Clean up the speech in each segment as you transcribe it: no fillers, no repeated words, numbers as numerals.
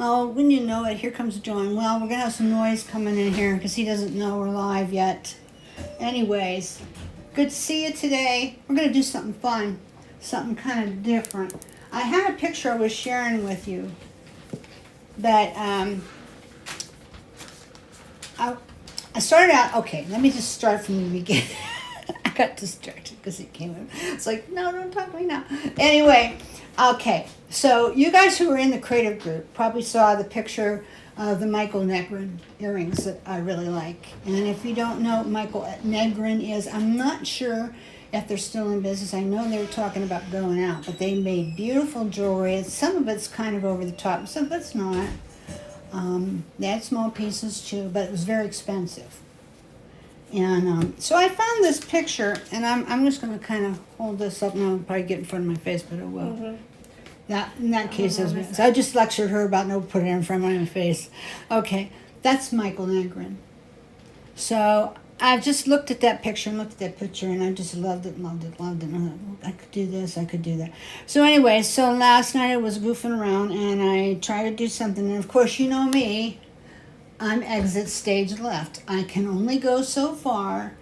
Oh, wouldn't you know it, here comes John. Well, we're going to have some noise coming in here because he doesn't know we're live yet. Anyways, good to see you today. We're going to do something fun, something kind of different. I had a picture I was sharing with you that I started out, okay, let me just start from the beginning. I got distracted because it came in. It's like, no, don't talk to me now. Anyway, okay, so you guys who were in the creative group probably saw the picture of the Michael Negrin earrings that I really like. And if you don't know what Michael Negrin is, I'm not sure if they're still in business. I know they were talking about going out, but they made beautiful jewelry. Some of it's kind of over the top, some of it's not. They had small pieces too, but it was very expensive. And so I found this picture, and I'm just going to kind of hold this up now. I'll probably get in front of my face, but it will. Mm-hmm. In that case, so I just lectured her about no putting it in front of my face. Okay, that's Michael Negrin. So I just looked at that picture and I just loved it. And I could do this, I could do that. So anyway, so last night I was goofing around and I tried to do something. And of course, you know me, I'm exit stage left. I can only go so far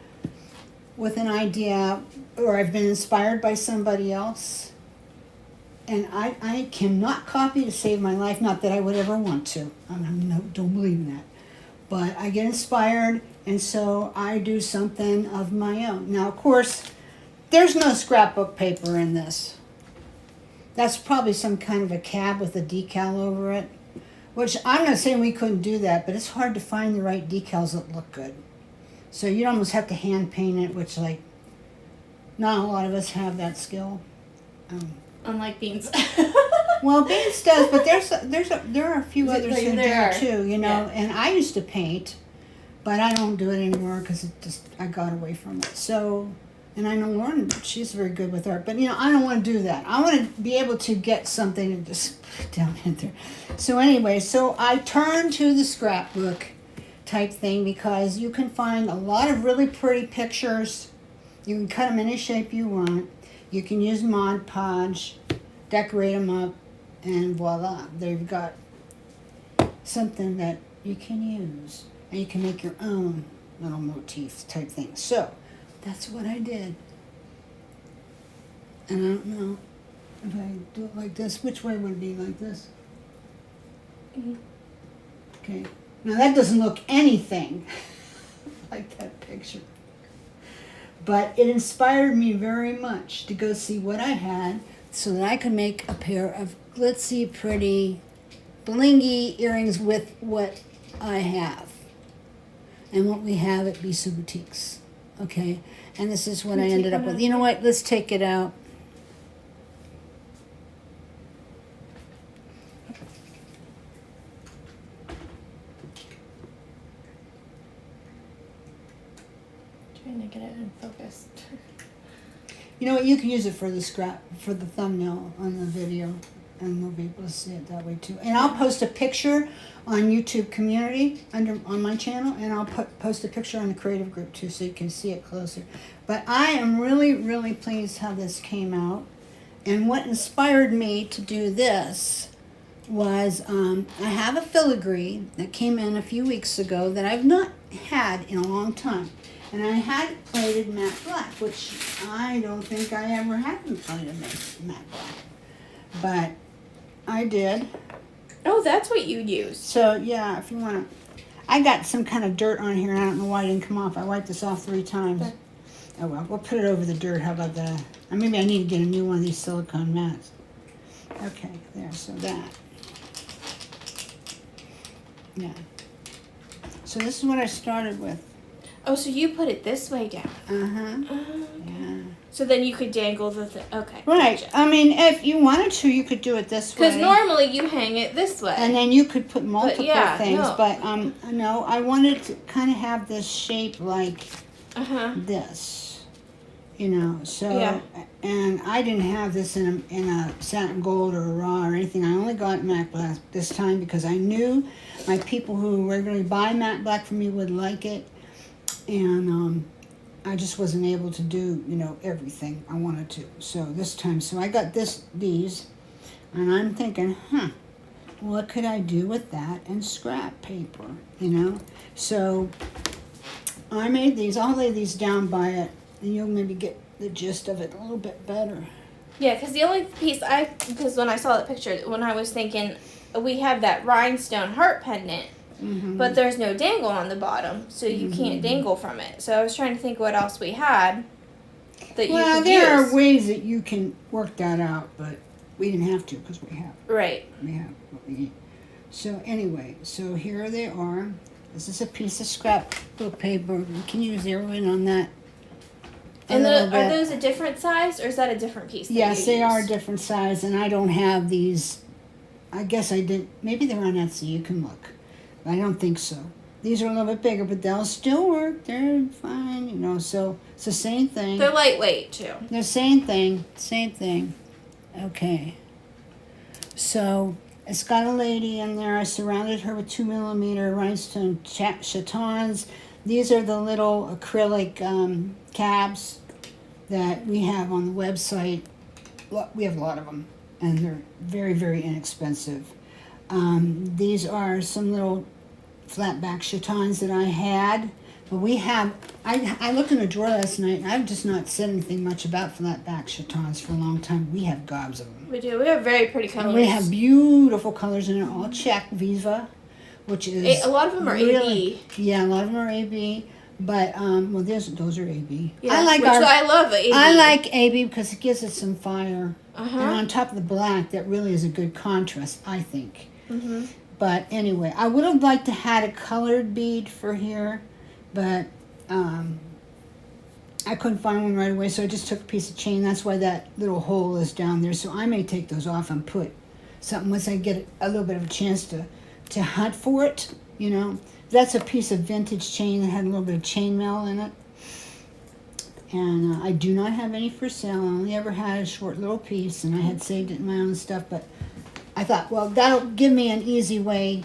with an idea, or I've been inspired by somebody else. And I cannot copy to save my life. Not that I would ever want to. Don't believe in that. But I get inspired, and so I do something of my own. Now, of course, there's no scrapbook paper in this. That's probably some kind of a cab with a decal over it, which I'm not saying we couldn't do that, but it's hard to find the right decals that look good. So you'd almost have to hand paint it, which, like, not a lot of us have that skill. Unlike Beans. Well, Beans does, but there are a few others who do too, you know. Yeah. And I used to paint, but I don't do it anymore because I got away from it. So, and I know Lauren, she's very good with art, but you know, I don't want to do that. I want to be able to get something and just put it down in there. So anyway, so I turned to the scrapbook type thing because you can find a lot of really pretty pictures. You can cut them any shape you want. You can use Mod Podge, decorate them up, and voila, there you've got something that you can use. And you can make your own little motif type thing. So, that's what I did. And I don't know if I do it like this. Which way would it be, like this? Mm-hmm. Okay. Now that doesn't look anything like that picture. But it inspired me very much to go see what I had so that I could make a pair of glitzy, pretty, blingy earrings with what I have. And what we have at Bisou Boutiques. Okay? And this is what I ended up with. You know what? Let's take it out. Trying to get it in focus. You know what? You can use it for the thumbnail on the video, and we'll be able to see it that way too. And I'll post a picture on YouTube Community on my channel, and I'll post a picture on the creative group too, so you can see it closer. But I am really, really pleased how this came out. And what inspired me to do this was I have a filigree that came in a few weeks ago that I've not had in a long time. And I had plated matte black, which I don't think I ever had plated matte black. But I did. Oh, that's what you used. So, yeah, if you want to. I got some kind of dirt on here, and I don't know why it didn't come off. I wiped this off 3 times. Okay. Oh, well, we'll put it over the dirt. How about that? Or maybe I need to get a new one of these silicone mats. Okay, there, so that. Yeah. So this is what I started with. Oh, so you put it this way down. Uh-huh. Okay. Yeah. So then you could dangle the thing. Okay. Right. Gotcha. I mean, if you wanted to, you could do it this way. Because normally you hang it this way. And then you could put multiple things. No. But, no, I wanted to kind of have this shape like this. You know, so, yeah. And I didn't have this in a satin gold or a raw or anything. I only got matte black this time because I knew my people who regularly buy matte black from me would like it. And I just wasn't able to do, you know, everything I wanted to. So this time, so I got these, and I'm thinking, what could I do with that and scrap paper, you know? So I made these. I'll lay these down by it, and you'll maybe get the gist of it a little bit better. Yeah, because the only piece because when I saw the picture, when I was thinking, we have that rhinestone heart pendant, but there's no dangle on the bottom, so you can't dangle from it. So I was trying to think what else we had that you could there use. are ways that you can work that out, but we didn't have to because we have. Right. We have what we need. So anyway, so here they are. This is a piece of scrapbook paper. Can you zero in on that? And are those a different size, or is that a different piece? Yes, they are a different size, and I don't have these. I guess I did. Maybe they're on Etsy. You can look. But I don't think so. These are a little bit bigger, but they'll still work. They're fine, you know. So it's the same thing. They're lightweight too. The same thing. Same thing. Okay. So it's got a lady in there. I surrounded her with 2mm rhinestone chatons. These are the little acrylic cabs that we have on the website. We have a lot of them, and they're very, very inexpensive. These are some little flat back chatons that I had. But we have, I looked in a drawer last night, and I've just not said anything much about flat back chatons for a long time. We have gobs of them. We do. We have very pretty colors. And we have beautiful colors in it, all check Viva, which is a lot of them are really, AB. Yeah, a lot of them are AB. But well, those are AB. Yeah, I love AB. I like AB because it gives it some fire, Uh-huh. and on top of the black, that really is a good contrast, I think. Mm-hmm. But anyway, I would have liked to had a colored bead for here, but I couldn't find one right away, so I just took a piece of chain. That's why that little hole is down there. So I may take those off and put something once I get a little bit of a chance to hunt for it, you know. That's a piece of vintage chain that had a little bit of chainmail in it. And I do not have any for sale. I only ever had a short little piece, and I had saved it in my own stuff. But I thought, well, that'll give me an easy way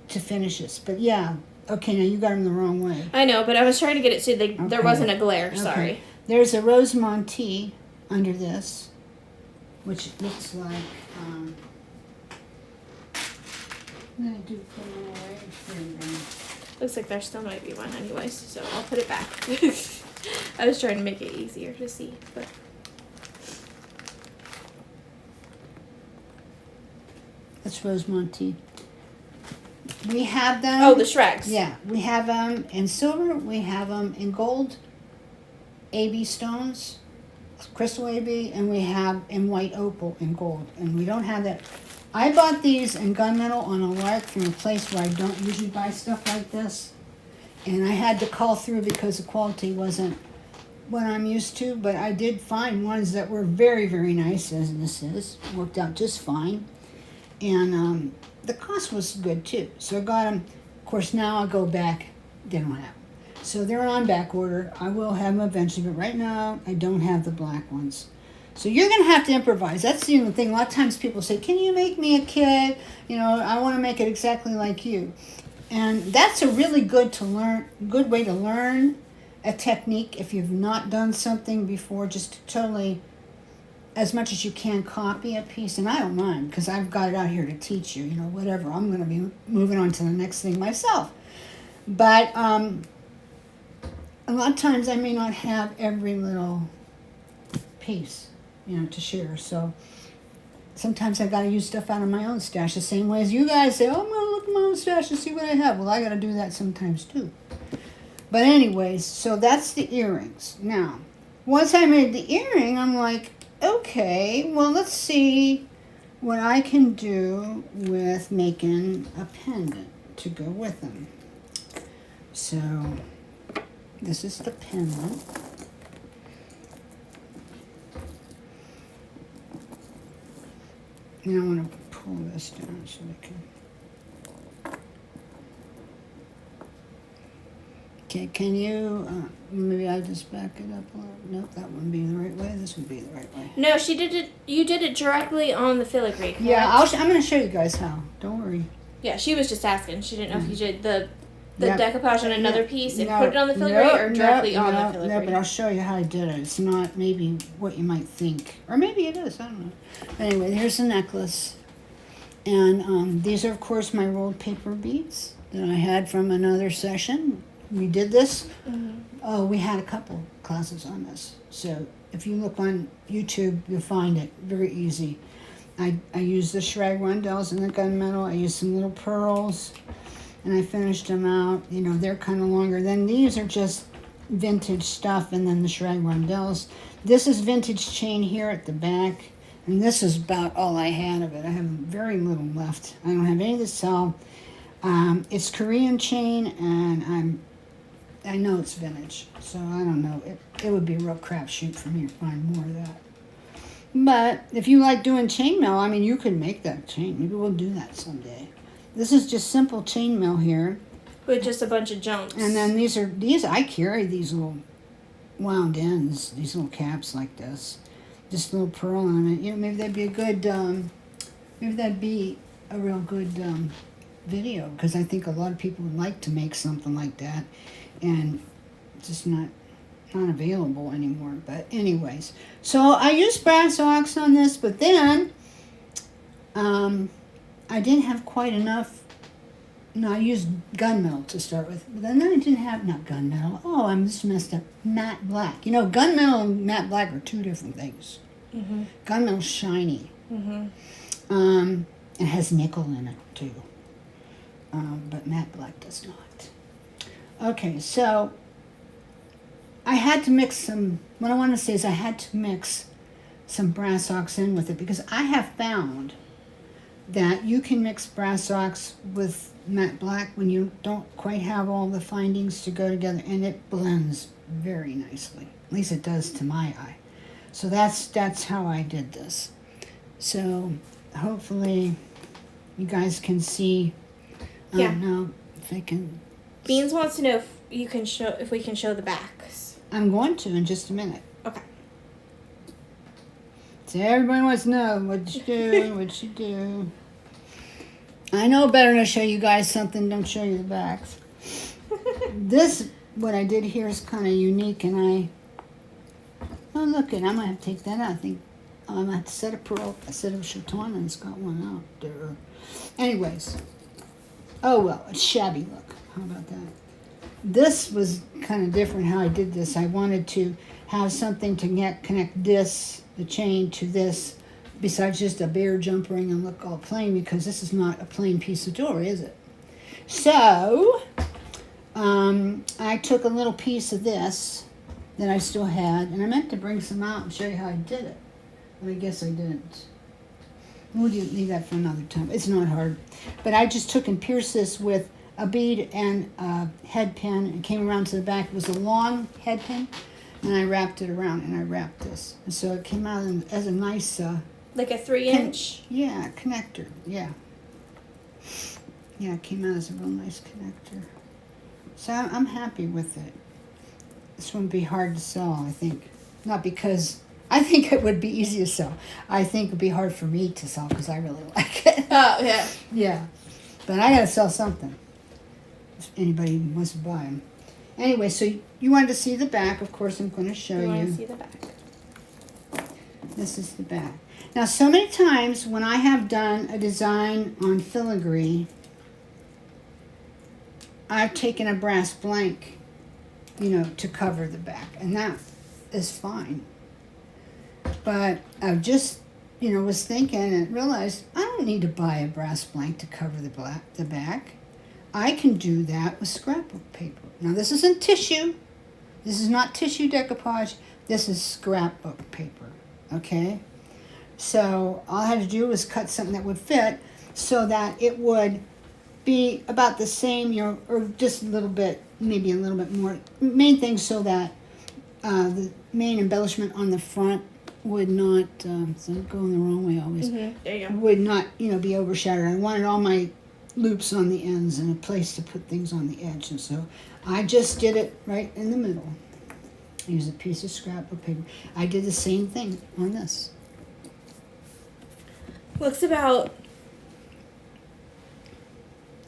to finish this. But yeah, okay, now you got them the wrong way. I know, but I was trying to get it so there wasn't a glare. Sorry. Okay. There's a Rosemonte under this, which looks like, I'm going to do put them away. Here we go. Looks like there still might be one anyways, so I'll put it back. I was trying to make it easier to see, but That's Rosemonte. We have them. oh, the shrags. Yeah, we have them in silver. We have them in gold, AB stones, crystal AB, and we have in white opal in gold. And we don't have that. I bought these in gunmetal on a lark from a place where I don't usually buy stuff like this. And I had to call through because the quality wasn't what I'm used to. But I did find ones that were very, very nice, as this is. Worked out just fine. And the cost was good too. So I got them. Of course, now I'll go back. They don't have them. So they're on back order. I will have them eventually, but right now I don't have the black ones. So you're going to have to improvise. That's the only thing. A lot of times people say, can you make me a kit? You know, I want to make it exactly like you. And that's a really good way to learn a technique if you've not done something before, just to totally, as much as you can, copy a piece. And I don't mind because I've got it out here to teach you, you know, whatever. I'm going to be moving on to the next thing myself. But a lot of times I may not have every little piece, you know, to share. So sometimes I got to use stuff out of my own stash the same way as you guys say, oh, I'm going to look at my own stash and see what I have. Well, I got to do that sometimes too. But anyways, so that's the earrings. Now, once I made the earring, I'm like, okay, well, let's see what I can do with making a pendant to go with them. So this is the pendant. Now I want to pull this down so we can. Okay, can you, maybe I just back it up a little? Nope, that wouldn't be the right way. This would be the right way. No, she did it. You did it directly on the filigree. Correct? Yeah, I'm going to show you guys how. Don't worry. Yeah, she was just asking. She didn't know if you did the Yep. decoupage on another piece and No, put it on the filigree or directly on the filigree. No, but I'll show you how I did it. It's not maybe what you might think. Or maybe it is. I don't know. But anyway, here's the necklace. And these are, of course, my rolled paper beads that I had from another session. We did this. Oh, we had a couple classes on this. So if you look on YouTube, you'll find it very easy. I used the shrag rondelles and the gunmetal. I used some little pearls, and I finished them out. You know, they're kind of longer. Then these are just vintage stuff, and then the shrag rondelles. This is vintage chain here at the back, and this is about all I had of it. I have very little left. I don't have any to sell. It's Korean chain, and I know it's vintage, so I don't know. It would be a real crapshoot for me to find more of that. But if you like doing chainmail, I mean, you could make that chain. Maybe we'll do that someday. This is just simple chainmail here. With just a bunch of jumps. And then these I carry these little wound ends, these little caps like this. Just a little pearl on it. You know, maybe that'd be a real good video, because I think a lot of people would like to make something like that, and it's just not available anymore. But anyways, so I used brass ox on this, but then I didn't have quite enough. No, I used gunmetal to start with, but then I didn't have, not gunmetal. Oh, I'm just messed up. Matte black. You know, gunmetal and matte black are two different things. Gunmetal's shiny. It has nickel in it too, but matte black does not. Okay, so I had to mix some, what I want to say is I had to mix some brass ox in with it, because I have found that you can mix brass ox with matte black when you don't quite have all the findings to go together, and it blends very nicely. At least it does to my eye. So that's how I did this. So hopefully you guys can see. I don't know if I can. Beans wants to know if we can show the backs. I'm going to in just a minute. Okay. So everybody wants to know what you do, what you do. I know better than to show you guys something, don't show you the backs. This, what I did here is kind of unique, and oh look, I'm going to have to take that out. I think I'm going to have to set a pearl, a set of chaton, and it's got one out there. Anyways, oh well, it's shabby look. How about that? This was kind of different how I did this. I wanted to have something to connect this, the chain, to this, besides just a bare jump ring and look all plain, because this is not a plain piece of jewelry, is it? So, I took a little piece of this that I still had, and I meant to bring some out and show you how I did it, but I guess I didn't. We'll leave that for another time. It's not hard. But I just took and pierced this with a bead and a head pin, and came around to the back. It was a long head pin, and I wrapped it around, and I wrapped this. And so it came out as a nice... like a 3-inch? Yeah, connector, yeah. Yeah, it came out as a real nice connector. So I'm happy with it. This one would be hard to sell, I think. Not because... I think it would be easy to sell. I think it would be hard for me to sell, because I really like it. Oh, yeah. Yeah. But I got to sell something, if anybody wants to buy them. Anyway, so you wanted to see the back. Of course, I'm going to show you. You want to see the back? This is the back. Now, so many times when I have done a design on filigree, I've taken a brass blank, to cover the back, and that is fine. But I just, was thinking and realized I don't need to buy a brass blank to cover the back. I can do that with scrapbook paper. Now, this isn't tissue. This is not tissue decoupage. This is scrapbook paper, okay? So all I had to do was cut something that would fit so that it would be about the same, or just a little bit, maybe a little bit more. Main thing so that the main embellishment on the front would not, so I'm going the wrong way always, There you go. would not, be overshadowed. I wanted all my loops on the ends and a place to put things on the edge, and so I just did it right in the middle. I used a piece of scrapbook paper. I did the same thing on this. Looks about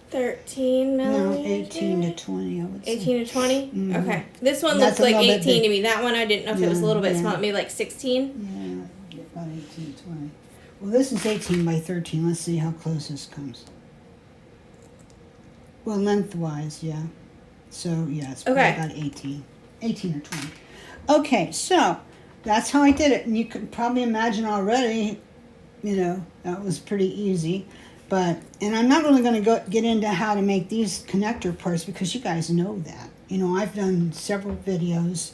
13 millimeters. No, 18 to 20, I would say. 18 to 20? Mhm. Okay. This one That's looks a like little bit 18 to big. me. That one I didn't know if it was a little bit Yeah. small. Maybe like 16? Yeah, about 18 to 20. Well, Well, this is 18 by 13. Let's see how close this comes. Well, lengthwise, yeah. So, yeah, it's probably about 18. 18 or 20. Okay, so that's how I did it. And you can probably imagine already, you know, that was pretty easy. But, and I'm not really going to get into how to make these connector parts because you guys know that. You know, I've done several videos,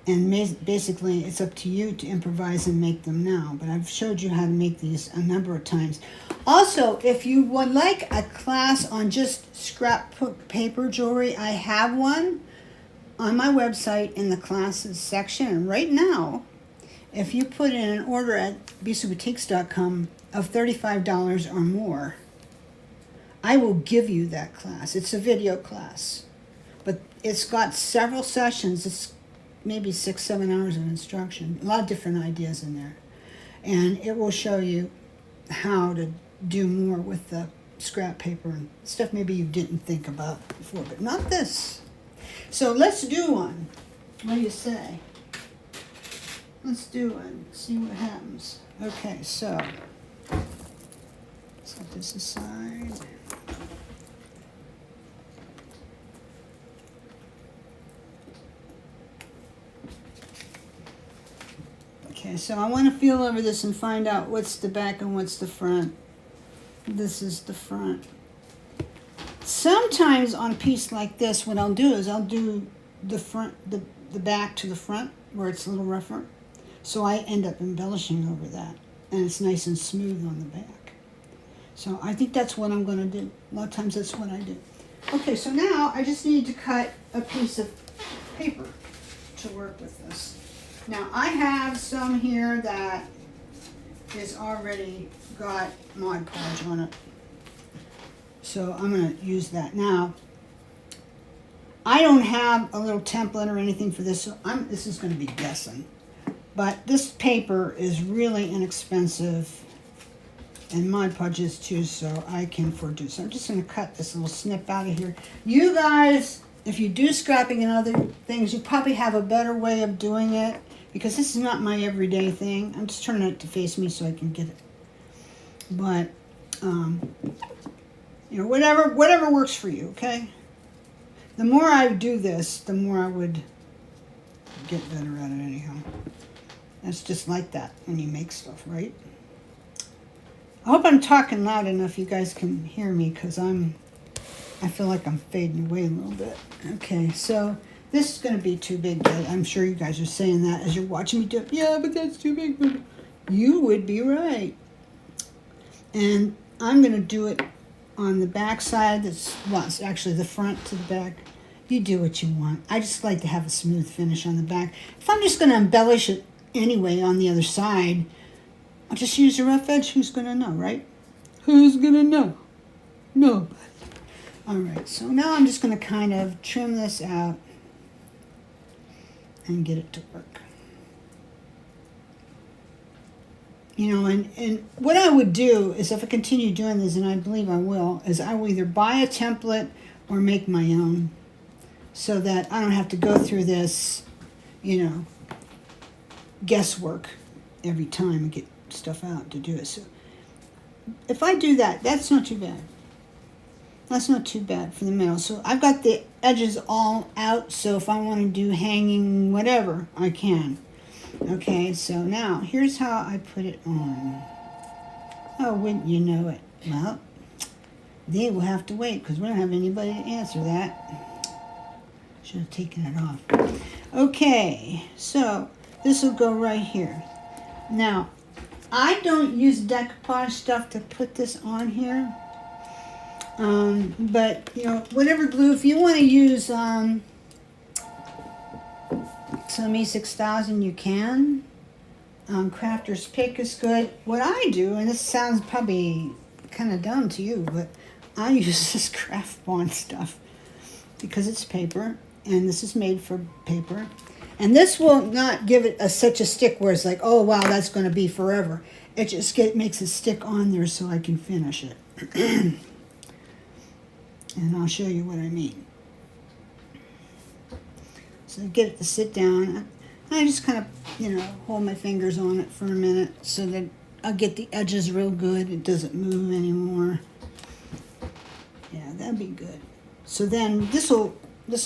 and basically it's up to you to improvise and make them now. But I've showed you how to make these a number of times. Also, if you would like a class on just scrapbook paper jewelry, I have one on my website in the classes section. And right now, if you put in an order at bisouboutiques.com of $35 or more, I will give you that class. It's a video class. But it's got several sessions. It's maybe 6-7 hours of instruction. A lot of different ideas in there. And it will show you how to do more with the scrap paper and stuff maybe you didn't think about before, but not this. So let's do one. What do you say? Let's do one. See what happens. Okay, so set this aside. Okay, so I want to feel over this and find out what's the back and what's the front. This is the front. Sometimes on a piece like this, what I'll do is I'll do the front, the back to the front where it's a little rougher. So I end up embellishing over that, and it's nice and smooth on the back. So I think that's what I'm going to do. A lot of times that's what I do. Okay, so now I just need to cut a piece of paper to work with this. Now I have some here that is already got Mod Podge on it. So I'm going to use that. Now, I don't have a little template or anything for this, so this is going to be guessing. But this paper is really inexpensive, and Mod Podge is too, so I can afford to. So I'm just going to cut this little snip out of here. You guys, if you do scrapping and other things, you probably have a better way of doing it, because this is not my everyday thing. I'm just turning it to face me so I can get it. But, you know, whatever works for you, okay? The more I do this, the more I would get better at it anyhow. It's just like that when you make stuff, right? I hope I'm talking loud enough you guys can hear me, because I feel like I'm fading away a little bit. Okay, so this is going to be too big. I'm sure you guys are saying that as you're watching me do it. Yeah, but that's too big. But you would be right. And I'm going to do it on the back side. Well, it's actually the front to the back. You do what you want. I just like to have a smooth finish on the back. If I'm just going to embellish it anyway on the other side, I'll just use a rough edge. Who's going to know, right? Who's going to know? Nobody. All right, so now I'm just going to kind of trim this out and get it to work. You know, and what I would do is, if I continue doing this, and I believe I will, is I will either buy a template or make my own, so that I don't have to go through this, you know, guesswork every time and get stuff out to do it. So if I do that, that's not too bad. That's not too bad for the middle. So I've got the edges all out, so if I want to do hanging whatever, I can. Okay, so now here's how I put it on. Oh, wouldn't you know it? Well, they will have to wait, because we don't have anybody to answer that. Should have taken it off. Okay, so this will go right here. Now, I don't use decoupage stuff to put this on here. But, you know, whatever glue, if you want to use some E6000, you can. Crafter's Pick is good. What I do, and this sounds probably kind of dumb to you, but I use this craft bond stuff because it's paper, and this is made for paper. And this will not give it such a stick where it's like, oh, wow, that's going to be forever. It just makes it stick on there so I can finish it. And I'll show you what I mean. So get it to sit down. I just kind of, you know, hold my fingers on it for a minute so that I'll get the edges real good. It doesn't move anymore. Yeah, that'd be good. So then this will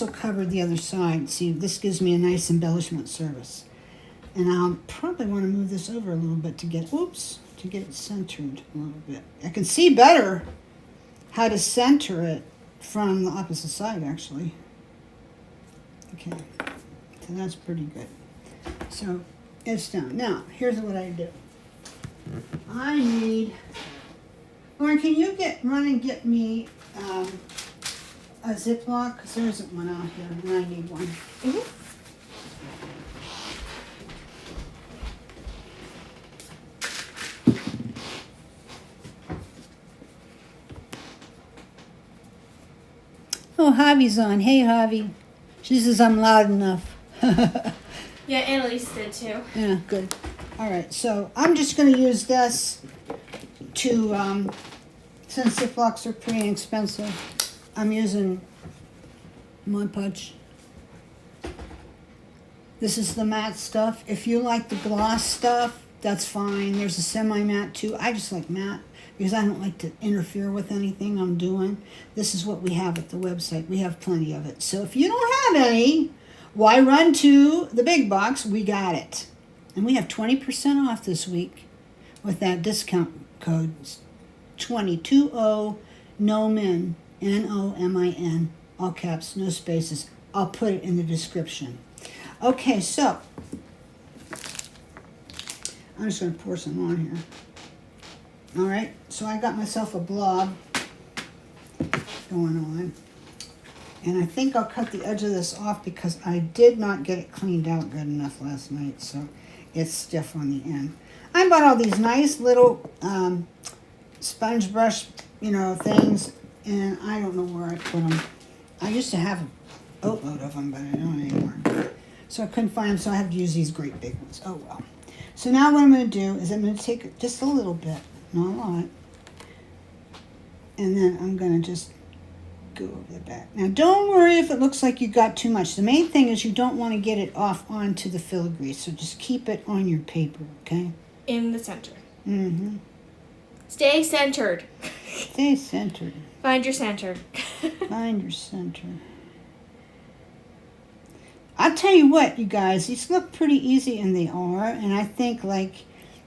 cover the other side. See, this gives me a nice embellishment surface. And I'll probably want to move this over a little bit to get, to get it centered a little bit. I can see better how to center it from the opposite side, actually. Okay, so that's pretty good. So it's done. Now, here's what I do. I need, Lauren, can you run and get me a Ziploc? Because there isn't one out here, and I need one. Mm-hmm. Oh, Javi's on. Hey, Javi. She says I'm loud enough. Yeah, Annalise did too. Yeah, good. All right, so I'm just going to use this to, since Ziplocs are pretty inexpensive, I'm using Mod Podge. This is the matte stuff. If you like the gloss stuff, that's fine. There's a semi-matte too. I just like matte because I don't like to interfere with anything I'm doing. This is what we have at the website. We have plenty of it. So if you don't have any, why run to the big box? We got it. And we have 20% off this week with that discount code 2020 NOMIN, NOMIN, all caps, no spaces. I'll put it in the description. Okay, so I'm just going to pour some on here. All right, so I got myself a blob going on. And I think I'll cut the edge of this off because I did not get it cleaned out good enough last night, so it's stiff on the end. I bought all these nice little sponge brush, things, and I don't know where I put them. I used to have a boatload of them, but I don't anymore. So I couldn't find them, so I have to use these great big ones. Oh, well. So now what I'm going to do is I'm going to take just a little bit, not a lot, and then I'm going to just go over the back. Now, don't worry if it looks like you got too much. The main thing is you don't want to get it off onto the filigree, so just keep it on your paper, okay? In the center. Mm-hmm. Stay centered. Stay centered. Find your center. Find your center. I'll tell you what, you guys, these look pretty easy, and they are, and I think,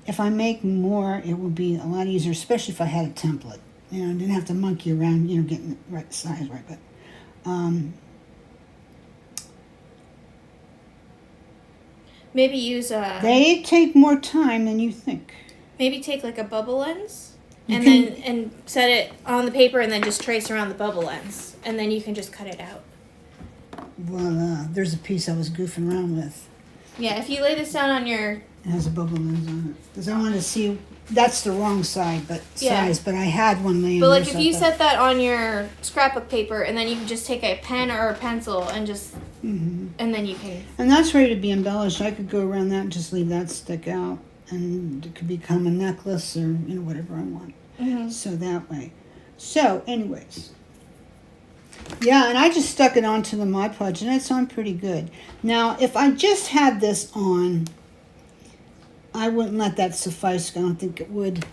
if I make more, it would be a lot easier, especially if I had a template. I didn't have to monkey around, getting the right size right, but, maybe use a... They take more time than you think. Maybe take, a bubble lens, and set it on the paper, and then just trace around the bubble lens, and then you can just cut it out. Voila, there's a piece I was goofing around with. Yeah, if you lay this down on your... It has a bubble lens on it. Because I wanted to see, that's the wrong side, but Yeah. size, but I had one laying But, there, if so you I thought- set that on your scrapbook paper, and then you can just take a pen or a pencil and just... Mhm. And then you can... And that's ready to be embellished. I could go around that and just leave that stick out. And it could become a necklace or, whatever I want. Mm-hmm. So that way. So, anyways. Yeah, and I just stuck it onto the Mod Podge, and it's on pretty good. Now, if I just had this on, I wouldn't let that suffice. I don't think it would.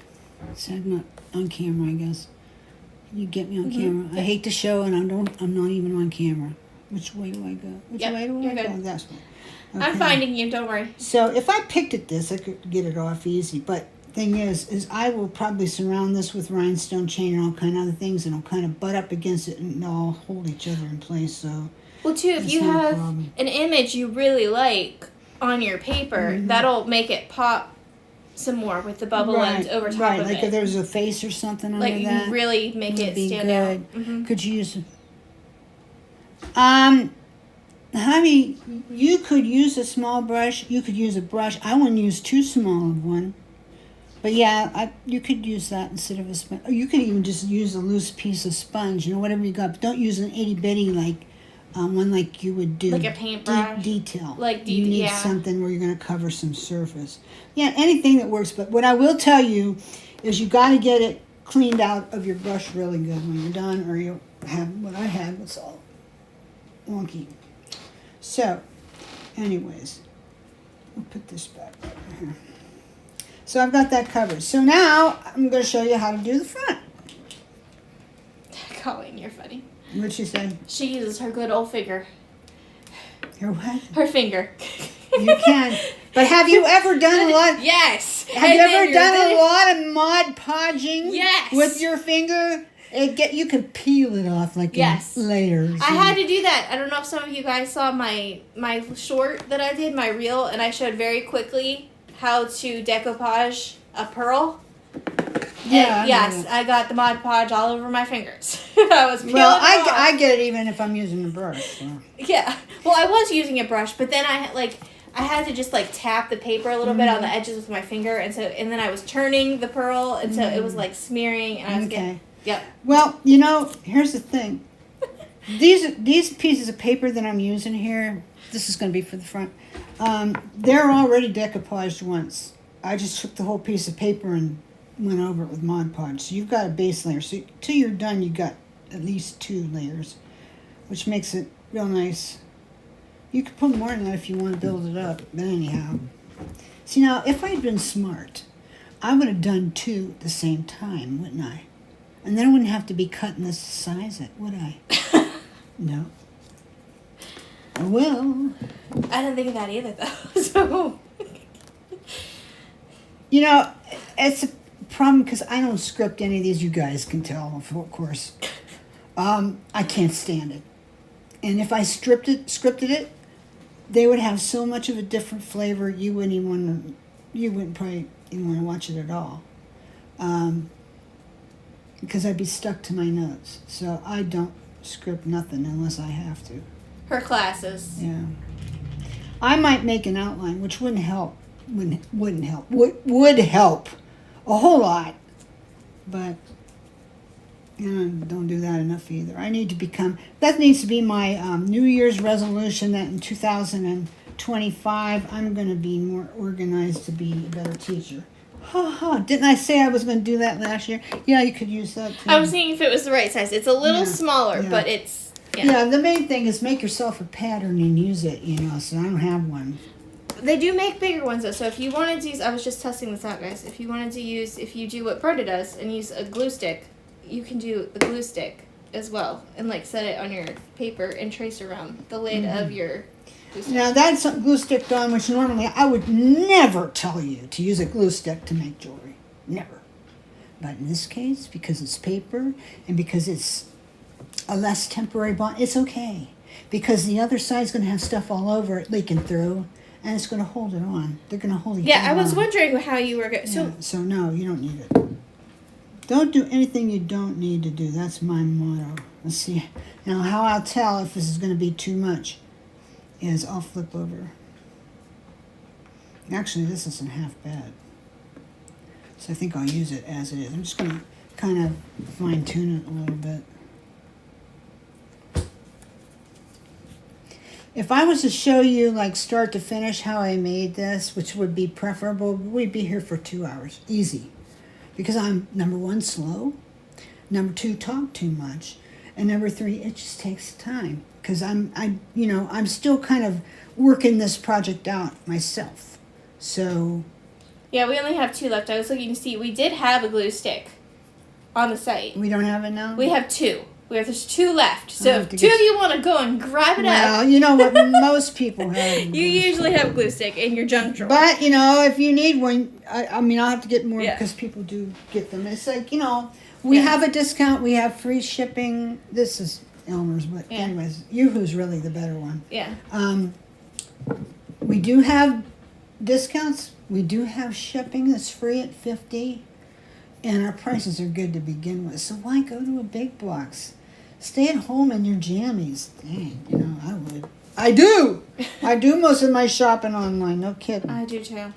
So I'm not on camera, I guess. You get me on camera. I hate to show, and I'm not even on camera. Which way do I go? Which way do you're I go? good. That's way. I'm Okay. finding you, don't worry. So if I picked at this, I could get it off easy. But thing is I will probably surround this with rhinestone chain and all kind of other things, and it'll kind of butt up against it, and they'll all hold each other in place. So Well, too, if That's you not a have problem. an image you really like on your paper, that'll make it pop some more with the bubble lens over top right. of Like it. if there's a face or something under You that, can really make would it be stand good. out. Mm-hmm. Could you use it? Honey, you could use a small brush. You could use a brush. I wouldn't use too small of one. But yeah, you could use that instead of a sponge. Or you could even just use a loose piece of sponge, whatever you got. But don't use an itty bitty one like you would do. Like a paintbrush? Detail. Like you need yeah. something where you're going to cover some surface. Yeah, anything that works. But what I will tell you is you got to get it cleaned out of your brush really good when you're done, or you'll have what I had was all wonky. So, anyways, we'll put this back over here. So I've got that covered. So now I'm going to show you how to do the front. Colleen, you're funny. What she said? She uses her good old finger. Her what? Her finger. You can. But have you ever done a lot? Yes. Have you ever done a lot of Mod Podging? Yes. With your finger? You can peel it off like yes. in layers. I had to do that. I don't know if some of you guys saw my short that I did, my reel, and I showed very quickly how to decoupage a pearl. Yeah. And yes, I got the Mod Podge all over my fingers. I was peeling well, it off. I get it even if I'm using a brush. So. Yeah. Well, I was using a brush, but then I had to just tap the paper a little bit on the edges with my finger, and then I was turning the pearl, and so it was smearing, and I was getting. Yep. Well, here's the thing. These pieces of paper that I'm using here, this is going to be for the front. They're already decoupaged once. I just took the whole piece of paper and went over it with Mod Podge. So you've got a base layer. So till you're done, you've got at least 2 layers, which makes it real nice. You could put more than that if you want to build it up. But anyhow. See, now, if I had been smart, I would have done 2 at the same time, wouldn't I? And then I wouldn't have to be cutting this to size it, would I? No. I will. I didn't think of that either, though. So. It's a problem because I don't script any of these. You guys can tell, of course. I can't stand it. And if I scripted it, they would have so much of a different flavor. You wouldn't probably even want to watch it at all. Because I'd be stuck to my notes. So I don't script nothing unless I have to. Her classes. Yeah. I might make an outline, which wouldn't help. Wouldn't help. Would help a whole lot. But don't do that enough either. That needs to be my New Year's resolution, that in 2025 I'm going to be more organized to be a better teacher. Didn't I say I was going to do that last year? Yeah, you could use that too. I was seeing if it was the right size. It's a little smaller, but it's... Yeah, the main thing is make yourself a pattern and use it, so I don't have one. They do make bigger ones, though, so if you wanted to use... I was just testing this out, guys. If you do what Brenda does and use a glue stick, you can do the glue stick as well and, set it on your paper and trace around the lid of your... Now, that's a glue stick done, which normally I would never tell you to use a glue stick to make jewelry. Never. But in this case, because it's paper and because it's a less temporary bond, it's okay. Because the other side's going to have stuff all over it leaking through, and it's going to hold it on. They're going to hold it on. Yeah, I was wondering how you were going to... So, no, you don't need it. Don't do anything you don't need to do. That's my motto. Let's see. Now, how I'll tell if this is going to be too much is I'll flip over. Actually, this isn't half bad. So I think I'll use it as it is. I'm just going to kind of fine tune it a little bit. If I was to show you start to finish how I made this, which would be preferable, we'd be here for 2 hours. Easy. Because I'm, number 1, slow. Number 2, talk too much. And number 3, it just takes time. Because I'm still kind of working this project out myself. So. Yeah, we only have 2 left. I was looking to see. We did have a glue stick on the site. We don't have it now? We have 2. There's 2 left. So if 2 of you want to go and grab it up. Well, you know what most people have. You usually have a glue stick in your junk drawer. But, if you need one, I'll have to get more because people do get them. It's we have a discount. We have free shipping. This is Elmer's, but anyways, Yoo-Hoo's really the better one. Yeah. We do have discounts. We do have shipping that's free at $50, and our prices are good to begin with. So why go to a big box? Stay at home in your jammies. Dang, I would. I do. I do most of my shopping online. No kidding. I do too.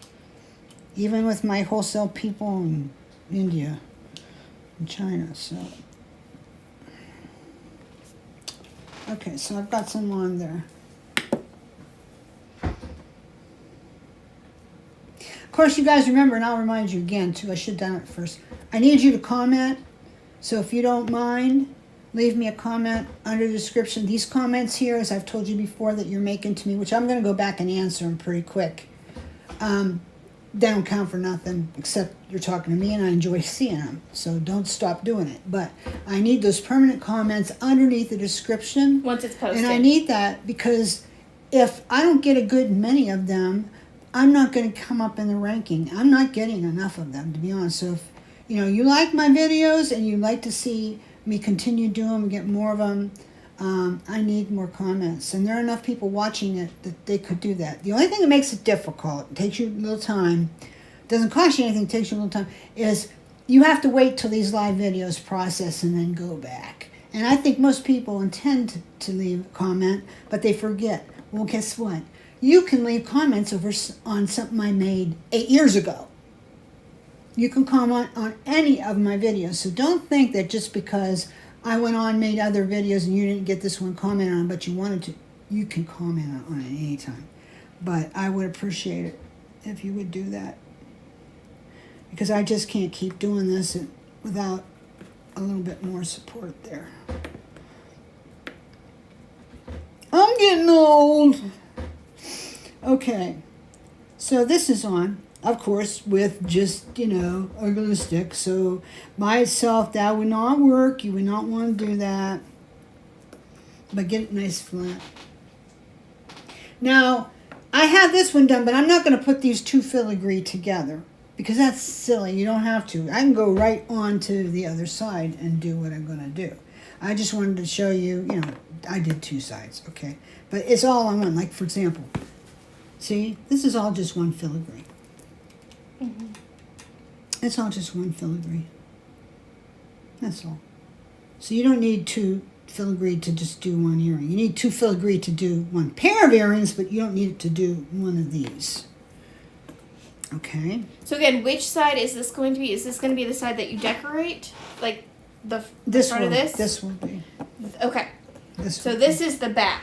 Even with my wholesale people in India and China. So. Okay, so I've got some on there. Of course, you guys remember, and I'll remind you again, too, I should have done it first. I need you to comment, so if you don't mind, leave me a comment under the description. These comments here, as I've told you before, that you're making to me, which I'm going to go back and answer them pretty quick. they don't count for nothing except you're talking to me and I enjoy seeing them. So don't stop doing it. But I need those permanent comments underneath the description. Once it's posted. And I need that because if I don't get a good many of them, I'm not going to come up in the ranking. I'm not getting enough of them, to be honest. So if you like my videos and you like to see me continue doing them and get more of them, I need more comments. And there are enough people watching it that they could do that. The only thing that makes it difficult, it takes you a little time, doesn't cost you anything, takes you a little time, is you have to wait till these live videos process and then go back. And I think most people intend to leave a comment, but they forget. Well, guess what? You can leave comments on something I made 8 years ago. You can comment on any of my videos. So don't think that just because I went on, made other videos, and you didn't get this one comment on, but you wanted to, you can comment on it anytime. But I would appreciate it if you would do that. Because I just can't keep doing this without a little bit more support there. I'm getting old. Okay, so this is on, of course, with just, a glue stick. So by itself, that would not work. You would not want to do that. But get it nice flat. Now, I have this one done, but I'm not going to put these two filigree together because that's silly. You don't have to. I can go right on to the other side and do what I'm going to do. I just wanted to show you, I did two sides, okay? But it's all on one. Like, for example, see, this is all just one filigree. Mm-hmm. It's all just one filigree. That's all. So you don't need two filigree to just do one earring. You need two filigree to do one pair of earrings, but you don't need it to do one of these. Okay. So again, which side is this going to be? Is this going to be the side that you decorate? Like the front of this? This will be. Okay. This is the back.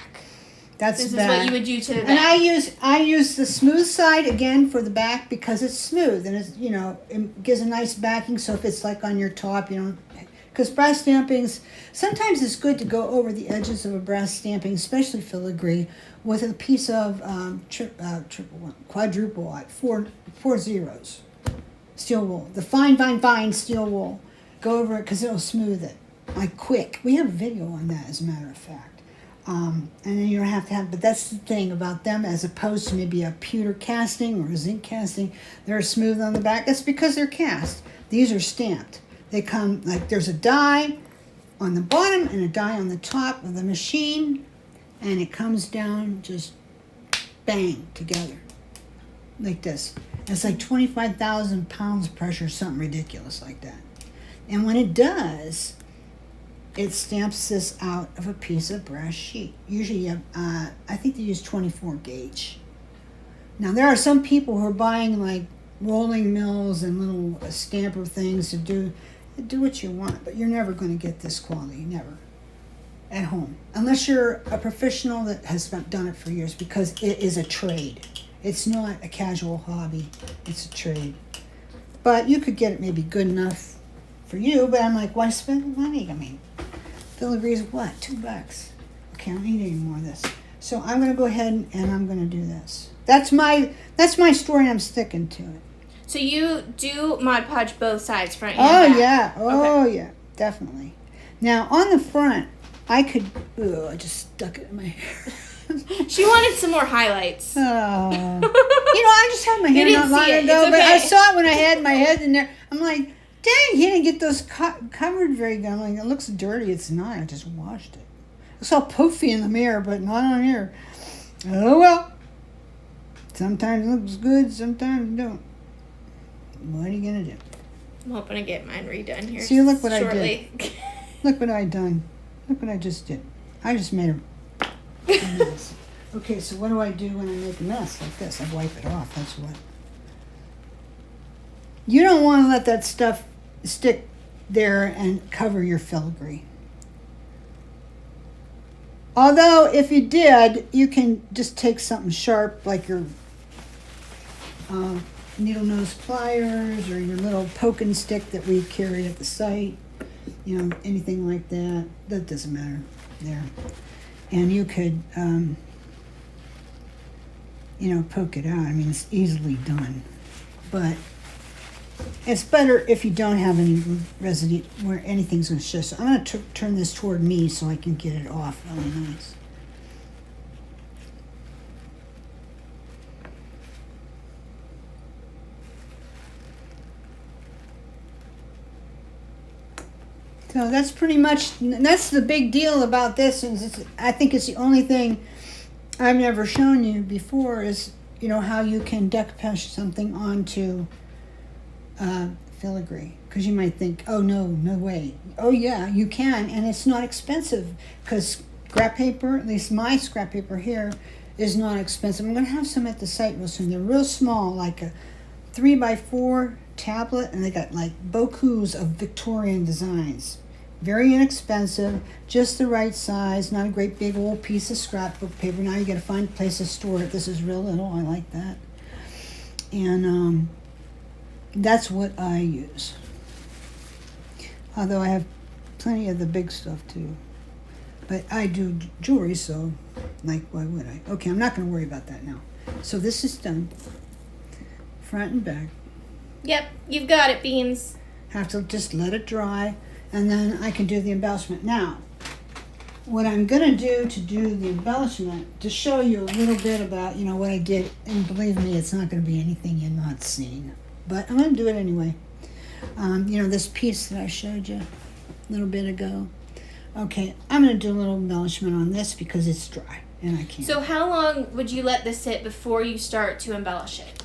That's this back. is what you would do to the back. And I use the smooth side again for the back because it's smooth and it's it gives a nice backing. So if it's like on your top, because brass stampings, sometimes it's good to go over the edges of a brass stamping, especially filigree, with a piece of quadruple aught, four zeros, steel wool, the fine steel wool. Go over it because it'll smooth it, like quick. We have a video on that, as a matter of fact. And then you don't have to have, but that's the thing about them as opposed to maybe a pewter casting or a zinc casting. They're smooth on the back. That's because they're cast. These are stamped. They come, like there's a die on the bottom and a die on the top of the machine, and it comes down just bang together like this. It's like 25,000 pounds pressure, something ridiculous like that. And when it does, it stamps this out of a piece of brass sheet. Usually, I think they use 24 gauge. Now, there are some people who are buying like rolling mills and little stamper things to do what you want, but you're never going to get this quality, never, at home. Unless you're a professional that has done it for years, because it is a trade. It's not a casual hobby, it's a trade. But you could get it maybe good enough for you, but I'm like, why spend the money? I mean, filigree is what, $2? Okay, I don't need any more of this. So I'm going to go ahead and I'm going to do this. That's my story, and I'm sticking to it. So you do Mod Podge both sides, front and back? Yeah, definitely. Now on the front, I just stuck it in my hair. She wanted some more highlights. Oh, I just had my hair not long ago, but I saw it when I had my head in there. I'm like, dang, he didn't get those covered very good. I'm like, it looks dirty. It's not. I just washed it. It's all poofy in the mirror, but not on here. Oh well. Sometimes it looks good, sometimes it don't. What are you gonna do? I'm hoping to get mine redone here. See, look what shortly. I did. Look what I done. Look what I just did. I just made a mess. Okay, so what do I do when I make a mess like this? I wipe it off. That's what. You don't want to let that stuff stick there and cover your filigree. Although, if you did, you can just take something sharp like your needle nose pliers or your little poking stick that we carry at the site. Anything like that. That doesn't matter there. And you could, poke it out. I mean, it's easily done. but it's better if you don't have any residue where anything's going to show. So I'm going to turn this toward me so I can get it off really nice. So that's pretty much, that's the big deal about this. And I think it's the only thing I've never shown you before is, you know, how you can decoupage something onto filigree. Because you might think, oh no way. Oh yeah, you can, and it's not expensive. Because scrap paper, at least my scrap paper here, is not expensive. I'm going to have some at the site real soon. They're real small, like a 3x4 tablet, and they got like bohos of Victorian designs. Very inexpensive, just the right size, not a great big old piece of scrapbook paper. Now you got to find a place to store it. This is real little, I like that. And that's what I use. Although I have plenty of the big stuff too. But I do jewelry, so like, why would I? Okay, I'm not going to worry about that now. So this is done, front and back. Yep, you've got it, Beans. Have to just let it dry, and then I can do the embellishment. Now, what I'm going to do the embellishment, to show you a little bit about, you know, what I did, and believe me, it's not going to be anything you're not seeing, but I'm going to do it anyway. You know, this piece that I showed you a little bit ago. Okay, I'm going to do a little embellishment on this because it's dry, and I can't. So how long would you let this sit before you start to embellish it?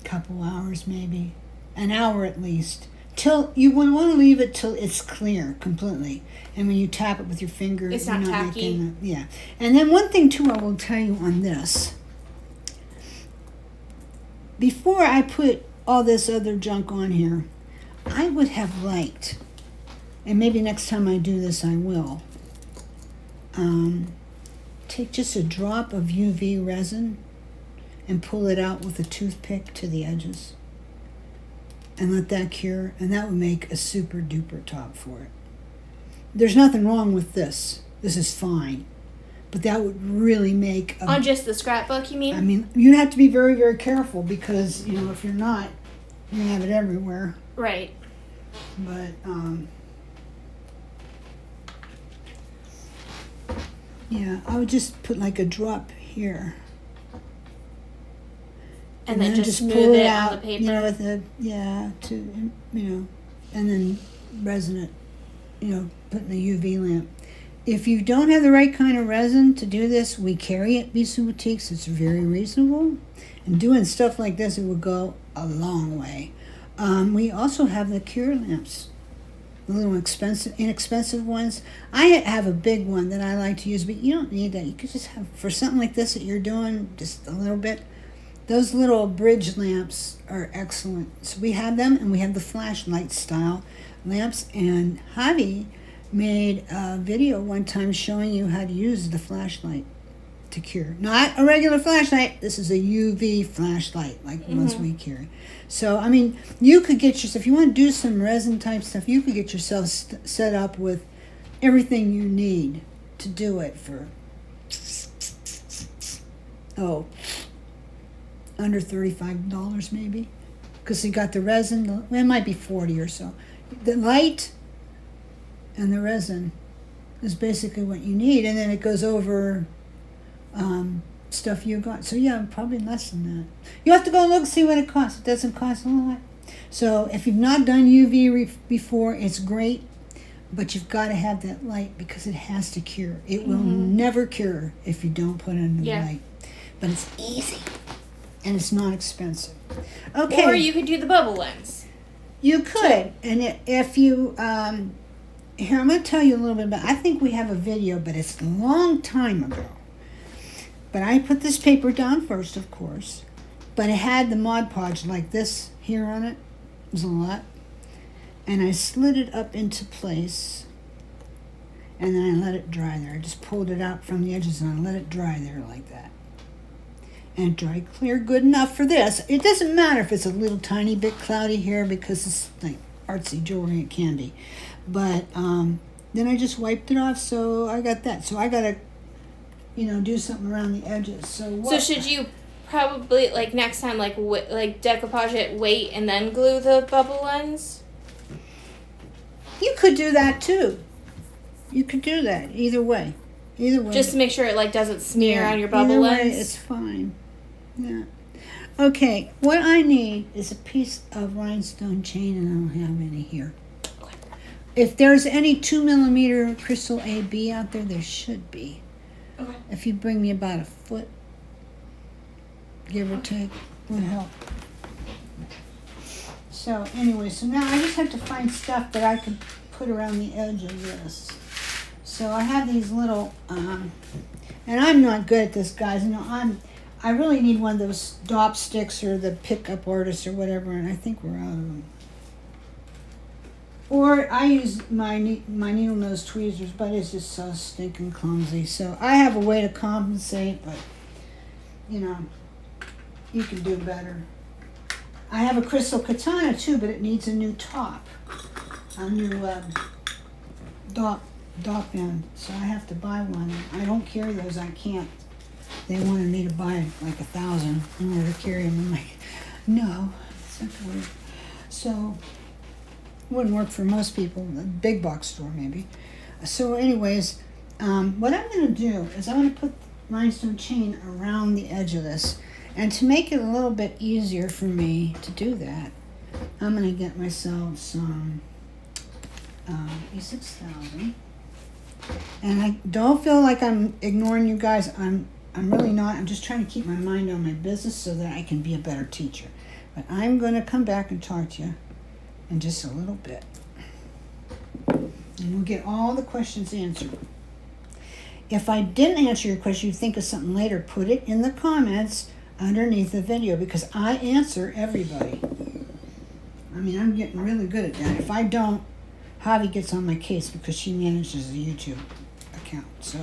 Couple hours, maybe an hour at least, till you want to leave it till it's clear completely, and when you tap it with your finger, it's not tacky. Yeah. And then one thing too I will tell you on this, before I put all this other junk on here, I would have liked, and maybe next time I do this I will, take just a drop of UV resin and pull it out with a toothpick to the edges and let that cure, and that would make a super duper top for it. There's nothing wrong with this. This is fine. But that would really make a... On just the scrapbook, you mean? I mean, you have to be very, very careful because, you know, if you're not, you have it everywhere. Right. But, yeah, I would just put like a drop here. And then just smooth it out, on the paper. You know, with you know, and then resin it, you know, put in a UV lamp. If you don't have the right kind of resin to do this, we carry it, Bisou Boutiques. It's very reasonable. And doing stuff like this, it would go a long way. We also have the cure lamps, the little inexpensive ones. I have a big one that I like to use, but you don't need that. You could just have, for something like this that you're doing, just a little bit. Those little bridge lamps are excellent. So we have them, and we have the flashlight style lamps. And Javi made a video one time showing you how to use the flashlight to cure. Not a regular flashlight. This is a UV flashlight, like the ones we carry. So, I mean, you could get yourself, if you want to do some resin type stuff, you could get yourself set up with everything you need to do it for, under $35 maybe, because you got the resin. It might be 40 or so. The light and the resin is basically what you need, and then it goes over stuff you got. So yeah, probably less than that. You have to go look, see what it costs. It doesn't cost a lot. So if you've not done UV before, it's great, but you've got to have that light because it has to cure. It will never cure if you don't put in the light. But it's easy. And it's not expensive. Okay. Or you could do the bubble lens. You could. And if you, here, I'm going to tell you a little bit about, I think we have a video, but it's a long time ago. But I put this paper down first, of course. But it had the Mod Podge like this here on it. It was a lot. And I slid it up into place. And then I let it dry there. I just pulled it out from the edges and I let it dry there like that. And dry clear good enough for this. It doesn't matter if it's a little tiny bit cloudy here because it's like artsy jewelry and candy. But then I just wiped it off, so I got that. So I got to, you know, do something around the edges. So should you probably like next time like decoupage it, wait, and then glue the bubble ends. You could do that too. You could do that either way. Either way. Just to make sure it like doesn't smear on your bubble either ends. Way, it's fine. Yeah. Okay, what I need is a piece of rhinestone chain, and I don't have any here. If there's any 2mm crystal AB out there, there should be. Okay. If you bring me about a foot, give or take, would help. So anyway, so now I just have to find stuff that I can put around the edge of this. So I have these little, and I'm not good at this, guys. You know, I really need one of those dop sticks or the pickup artists or whatever, and I think we're out of them. Or I use my needle nose tweezers, but it's just so stinking clumsy. So I have a way to compensate, but you know, you can do better. I have a crystal katana too, but it needs a new top, a new dop end. So I have to buy one. I don't carry those. I can't. They wanted me to buy like 1,000 in order to carry them. I'm like, no, it's not gonna work. So wouldn't work for most people. A big box store maybe. So anyways, what I'm going to do is I'm going to put rhinestone chain around the edge of this, and to make it a little bit easier for me to do that, I'm going to get myself some E6000, and I don't feel like I'm ignoring you guys. I'm really not. I'm just trying to keep my mind on my business so that I can be a better teacher. But I'm going to come back and talk to you in just a little bit, and we'll get all the questions answered. If I didn't answer your question, you think of something later, put it in the comments underneath the video, because I answer everybody. I mean, I'm getting really good at that. If I don't, Javi gets on my case because she manages the YouTube account. So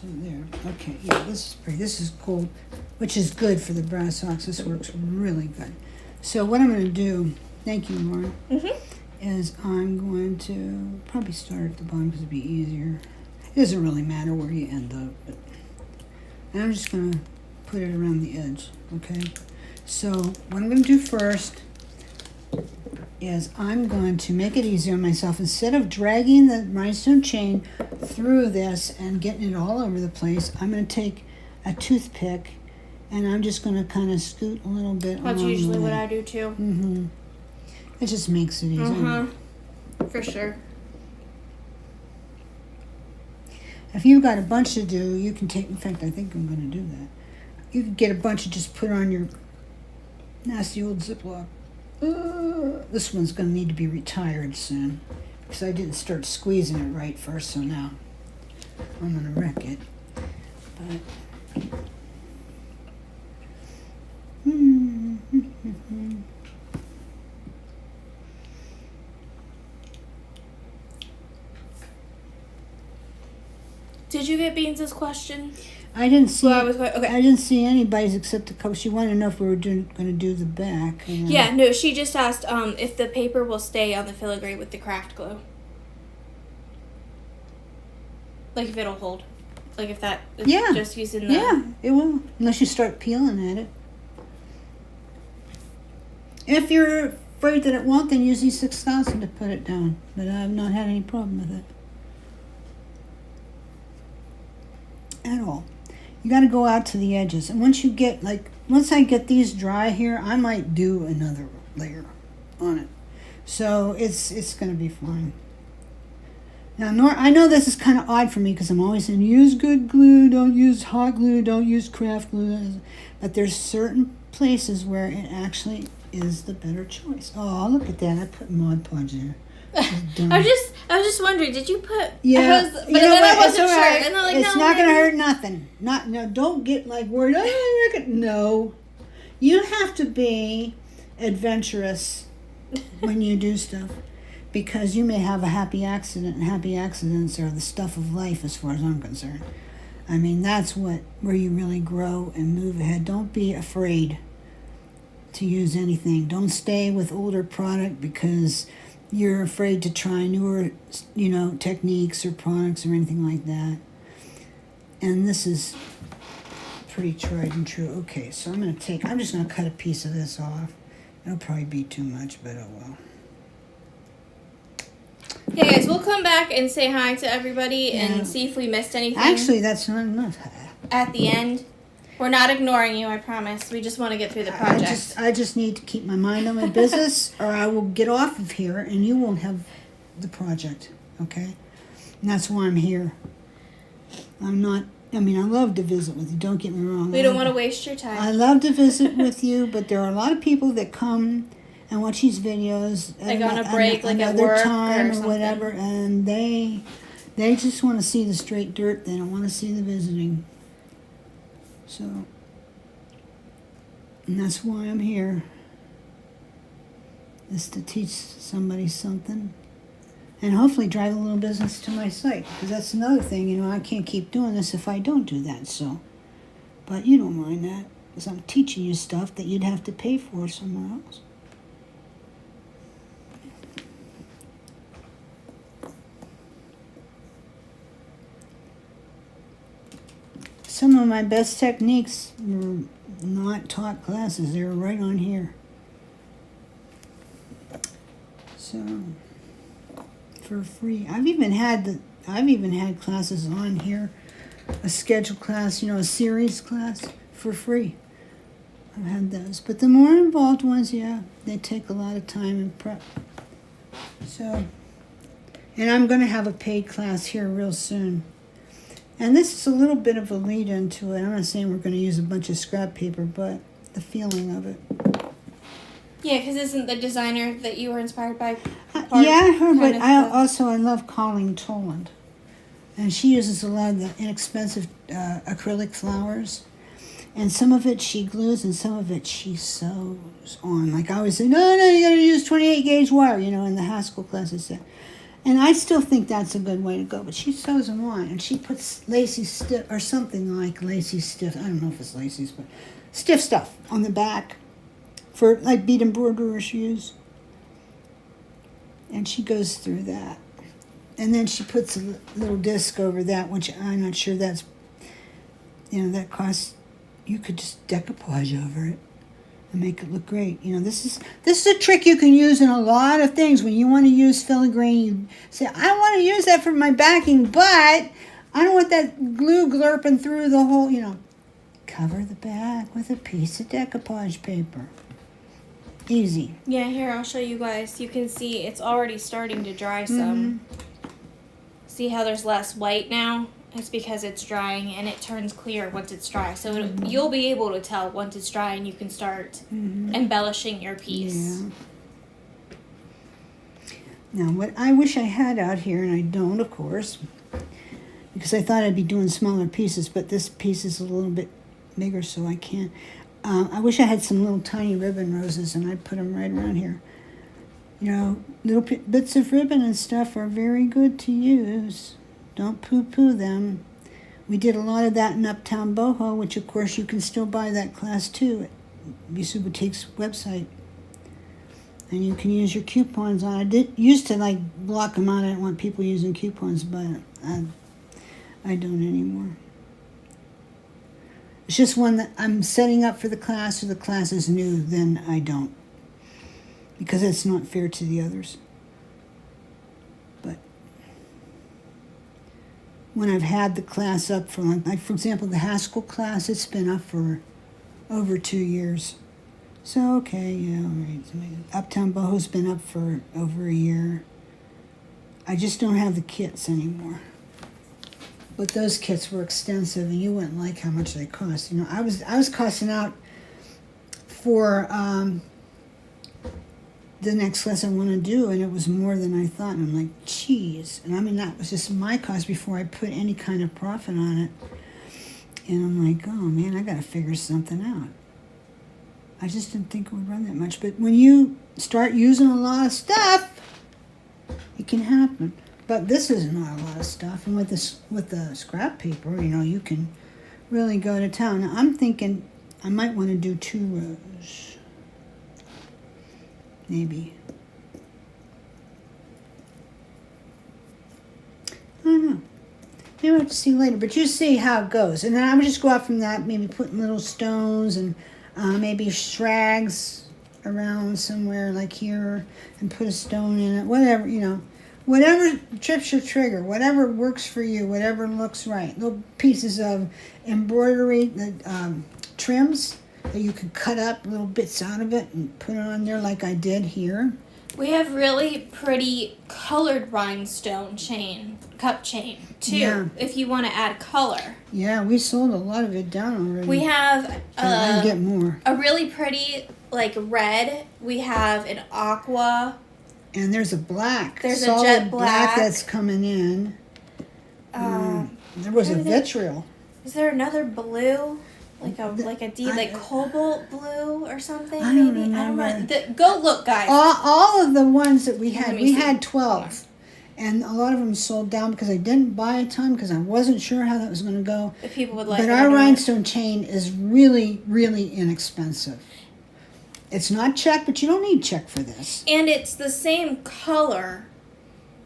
there. Okay, yeah, this is pretty. This is gold, which is good for the brass socks. This works really good. So what I'm going to do, thank you, Lauren, is I'm going to probably start at the bottom because it'd be easier. It doesn't really matter where you end up, but and I'm just going to put it around the edge, okay? So what I'm going to do first is I'm going to make it easier on myself. Instead of dragging the rhinestone chain through this and getting it all over the place, I'm going to take a toothpick and I'm just going to kind of scoot a little bit. That's usually what I do too. It just makes it easier. For sure. If you've got a bunch to do, you can take, in fact, I think I'm going to do that. You can get a bunch and just put on your nasty old Ziploc. This one's going to need to be retired soon because I didn't start squeezing it right first, so now I'm going to wreck it. But Did you get Beans' question? I didn't see. Well, okay. I didn't see anybody's except a couple. She wanted to know if we were going to do the back. You know? Yeah, no. She just asked if the paper will stay on the filigree with the craft glue. Like if it'll hold. Like if that. Yeah. Just using the. Yeah, it will. Unless you start peeling at it. If you're afraid that it won't, then use E6000 to put it down. But I've not had any problem with it. At all. You got to go out to the edges, and once I get these dry here, I might do another layer on it. So it's going to be fine. Now, I know this is kind of odd for me because I'm always saying use good glue, don't use hot glue, don't use craft glue, but there's certain places where it actually is the better choice. Oh, look at that! I put Mod Podge there. I was just wondering, did you put? Yeah, but then I wasn't sure, right. and I'm like, it's no, not going to hurt nothing. Don't get like worried. No, you have to be adventurous when you do stuff, because you may have a happy accident, and happy accidents are the stuff of life, as far as I'm concerned. I mean, that's where you really grow and move ahead. Don't be afraid to use anything. Don't stay with older product because you're afraid to try newer, techniques or products or anything like that. And this is pretty tried and true. Okay, so I'm just gonna cut a piece of this off. It'll probably be too much, but oh well. Yeah, guys, we'll come back and say hi to everybody and see if we missed anything. Actually, that's not enough. At the end. We're not ignoring you, I promise. We just want to get through the project. I just need to keep my mind on my business, or I will get off of here and you won't have the project, okay? And that's why I'm here. I love to visit with you, don't get me wrong. We don't want to waste your time. I love to visit with you, but there are a lot of people that come and watch these videos like on a break, like at work time or whatever, and they just want to see the straight dirt. They don't want to see the visiting. So, and that's why I'm here, is to teach somebody something and hopefully drive a little business to my site, because that's another thing, I can't keep doing this if I don't do that. So, but you don't mind that, because I'm teaching you stuff that you'd have to pay for somewhere else. Some of my best techniques were not taught classes. They were right on here. So, for free. I've even had classes on here, a scheduled class, a series class for free. I've had those. But the more involved ones, they take a lot of time and prep. So, and I'm going to have a paid class here real soon. And this is a little bit of a lead into it. I'm not saying we're going to use a bunch of scrap paper, but the feeling of it. Yeah, because isn't the designer that you were inspired by? Her, but I love Colleen Toland. And she uses a lot of the inexpensive acrylic flowers. And some of it she glues and some of it she sews on. Like I always say, no, you got to use 28 gauge wire, in the Haskell classes. And I still think that's a good way to go. But she sews them on, and she puts lacy stiff, or something like lacy stiff. I don't know if it's lacy's, but stiff stuff on the back for like bead embroiderers use. And she goes through that. And then she puts a little disc over that, which I'm not sure that's, that costs, you could just decoupage over it and make it look great. This is a trick you can use in a lot of things. When you want to use filigree, you say, I want to use that for my backing, but I don't want that glue glurping through the whole, cover the back with a piece of decoupage paper. Easy. Yeah, here, I'll show you guys. You can see it's already starting to dry some. See how there's less white now? It's because it's drying, and it turns clear once it's dry. So you'll be able to tell once it's dry, and you can start embellishing your piece. Yeah. Now, what I wish I had out here, and I don't, of course, because I thought I'd be doing smaller pieces, but this piece is a little bit bigger, so I can't. I wish I had some little tiny ribbon roses, and I'd put them right around here. Little bits of ribbon and stuff are very good to use. Don't poo-poo them. We did a lot of that in Uptown Boho, which of course you can still buy that class too at Bisou Boutique's website. And you can use your coupons on it. I used to block them out. I don't want people using coupons, but I don't anymore. It's just one that I'm setting up for the class, or the class is new, then I don't. Because it's not fair to the others. But when I've had the class up for, for example, the Haskell class, it's been up for over 2 years. So, okay, yeah, all right. Uptown Boho's been up for over a year. I just don't have the kits anymore. But those kits were extensive, and you wouldn't like how much they cost. I was costing out for the next class I want to do, and it was more than I thought. And I'm like, geez. And that was just my cost before I put any kind of profit on it. And I'm like, oh man, I got to figure something out. I just didn't think it would run that much. But when you start using a lot of stuff, it can happen. But this is not a lot of stuff. And with the scrap paper, you can really go to town. Now, I'm thinking I might want to do 2 rows. Maybe. I don't know. we'll have to see later, but you see how it goes. And then I would just go out from that, maybe putting little stones and maybe shrags around somewhere like here and put a stone in it, whatever, you know. Whatever trips your trigger, whatever works for you, whatever looks right. Little pieces of embroidery, trims that you could cut up little bits out of it and put it on there like I did here. We have really pretty colored rhinestone cup chain, too, Yeah. if you want to add color. Yeah, we sold a lot of it down already. We have I get more. a really pretty, like, red. We have an aqua. And there's a black. There's a solid jet black. that's coming in. There was a vitriol. Is there another blue? Like a deep cobalt blue or something? I don't maybe? remember. I don't know. Go look, guys. All of the ones that we had, Let me we see. had 12. And a lot of them sold down because I didn't buy a ton because I wasn't sure how that was going to go. If people would like But it, our I don't rhinestone chain is really, really inexpensive. It's not check, but you don't need check for this. And it's the same color,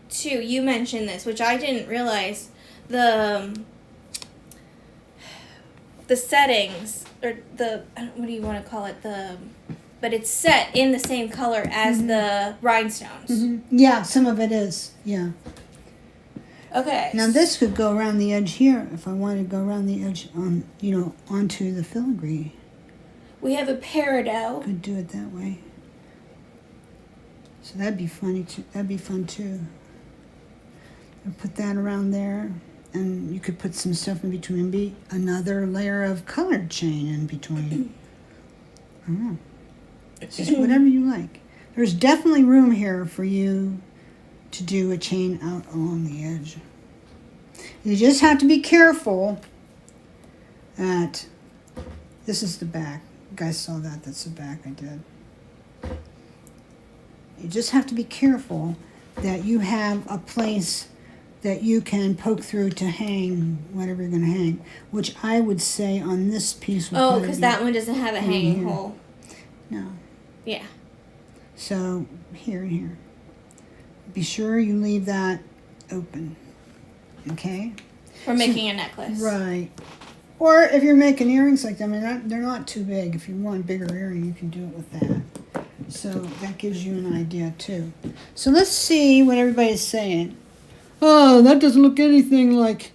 too. You mentioned this, which I didn't realize. The settings, or what do you want to call it? But it's set in the same color as the rhinestones. Mm-hmm. Yeah, some of it is. Yeah. Okay. Now this could go around the edge here if I wanted to go around the edge on, onto the filigree. We have a peridot. Could do it that way. So that'd be funny too. That'd be fun too. I'll put that around there, and you could put some stuff in between. And be another layer of colored chain in between. I don't know. It's just whatever you like. There's definitely room here for you to do a chain out along the edge. You just have to be careful that this is the back. You guys saw that. That's the back I did. You just have to be careful that you have a place that you can poke through to hang whatever you're going to hang, which I would say on this piece would probably Because be- that one doesn't have a hanging here. hole. No. Yeah. So here and here. Be sure you leave that open. Okay? We're making a necklace. Right. Or if you're making earrings like them, they're not too big. If you want a bigger earring, you can do it with that. So that gives you an idea too. So let's see what everybody's saying. Oh, that doesn't look anything like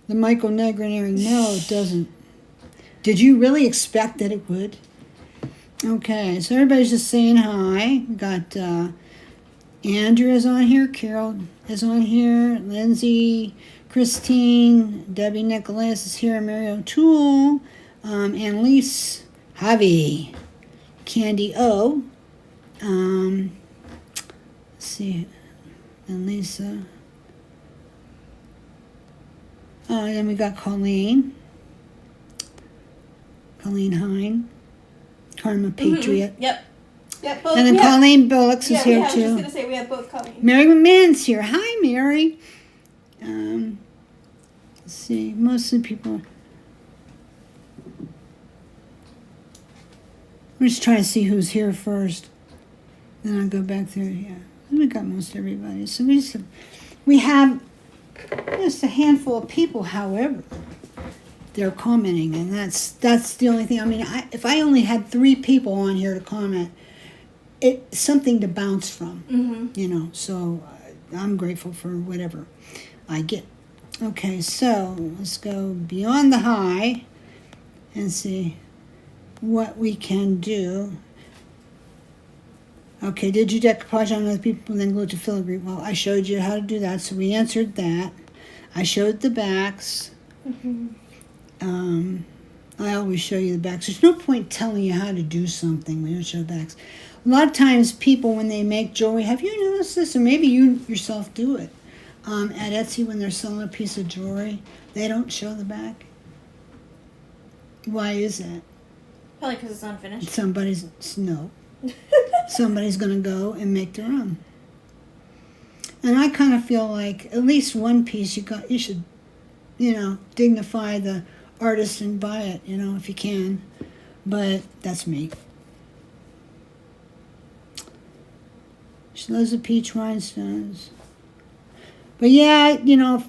the Michael Negrin earring. No, it doesn't. Did you really expect that it would? Okay, so everybody's just saying hi. We got Andrew is on here, Carol is on here, Lindsay, Christine, Debbie Nicholas is here, Mary O'Toole, Annalise, Javi, Candy O, let's see, and Lisa. Oh, and then we got Colleen Hine, Karma Patriot. Yep. Yep. Both, And then Colleen Bullocks is here I was too. just going to say we have both Colleen. Mary McMahon's here. Hi, Mary. Let's see. Most of the people. We're just trying to see who's here first. Then I'll go back through. Yeah, we got most everybody. So we have just a handful of people. However, they're commenting, and that's the only thing. I mean, if I only had 3 people on here to comment, it's something to bounce from. Mm-hmm. So I'm grateful for whatever I get. Okay, so let's go beyond the high and see what we can do. Okay, did you decoupage on other people and then glue to filigree? Well, I showed you how to do that, so we answered that. I showed the backs. Mm-hmm. I always show you the backs. There's no point telling you how to do something when you don't show backs. A lot of times people, when they make jewelry, have you noticed this? Or maybe you yourself do it. At Etsy, when they're selling a piece of jewelry, they don't show the back. Why is that? Probably because it's unfinished. Somebody's going to go and make their own. And I kind of feel like at least one piece you should, dignify the artist and buy it, if you can. But that's me. She loves the peach rhinestones. But yeah, you know,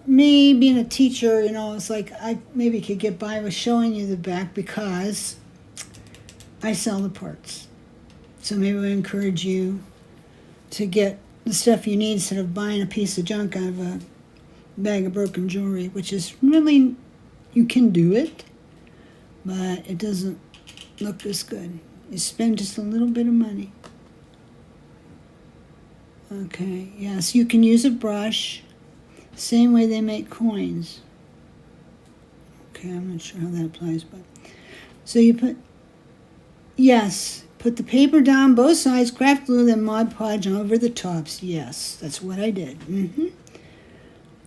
me being a teacher, you know, it's like I maybe could get by with showing you the back because I sell the parts. So maybe I encourage you to get the stuff you need instead of buying a piece of junk out of a bag of broken jewelry, which is really, you can do it, but it doesn't look as good. You spend just a little bit of money. Okay, yes, you can use a brush, same way they make coins. Okay, I'm not sure how that applies, but so you put, yes, put the paper down both sides, craft glue, then Mod Podge over the tops. Yes, that's what I did.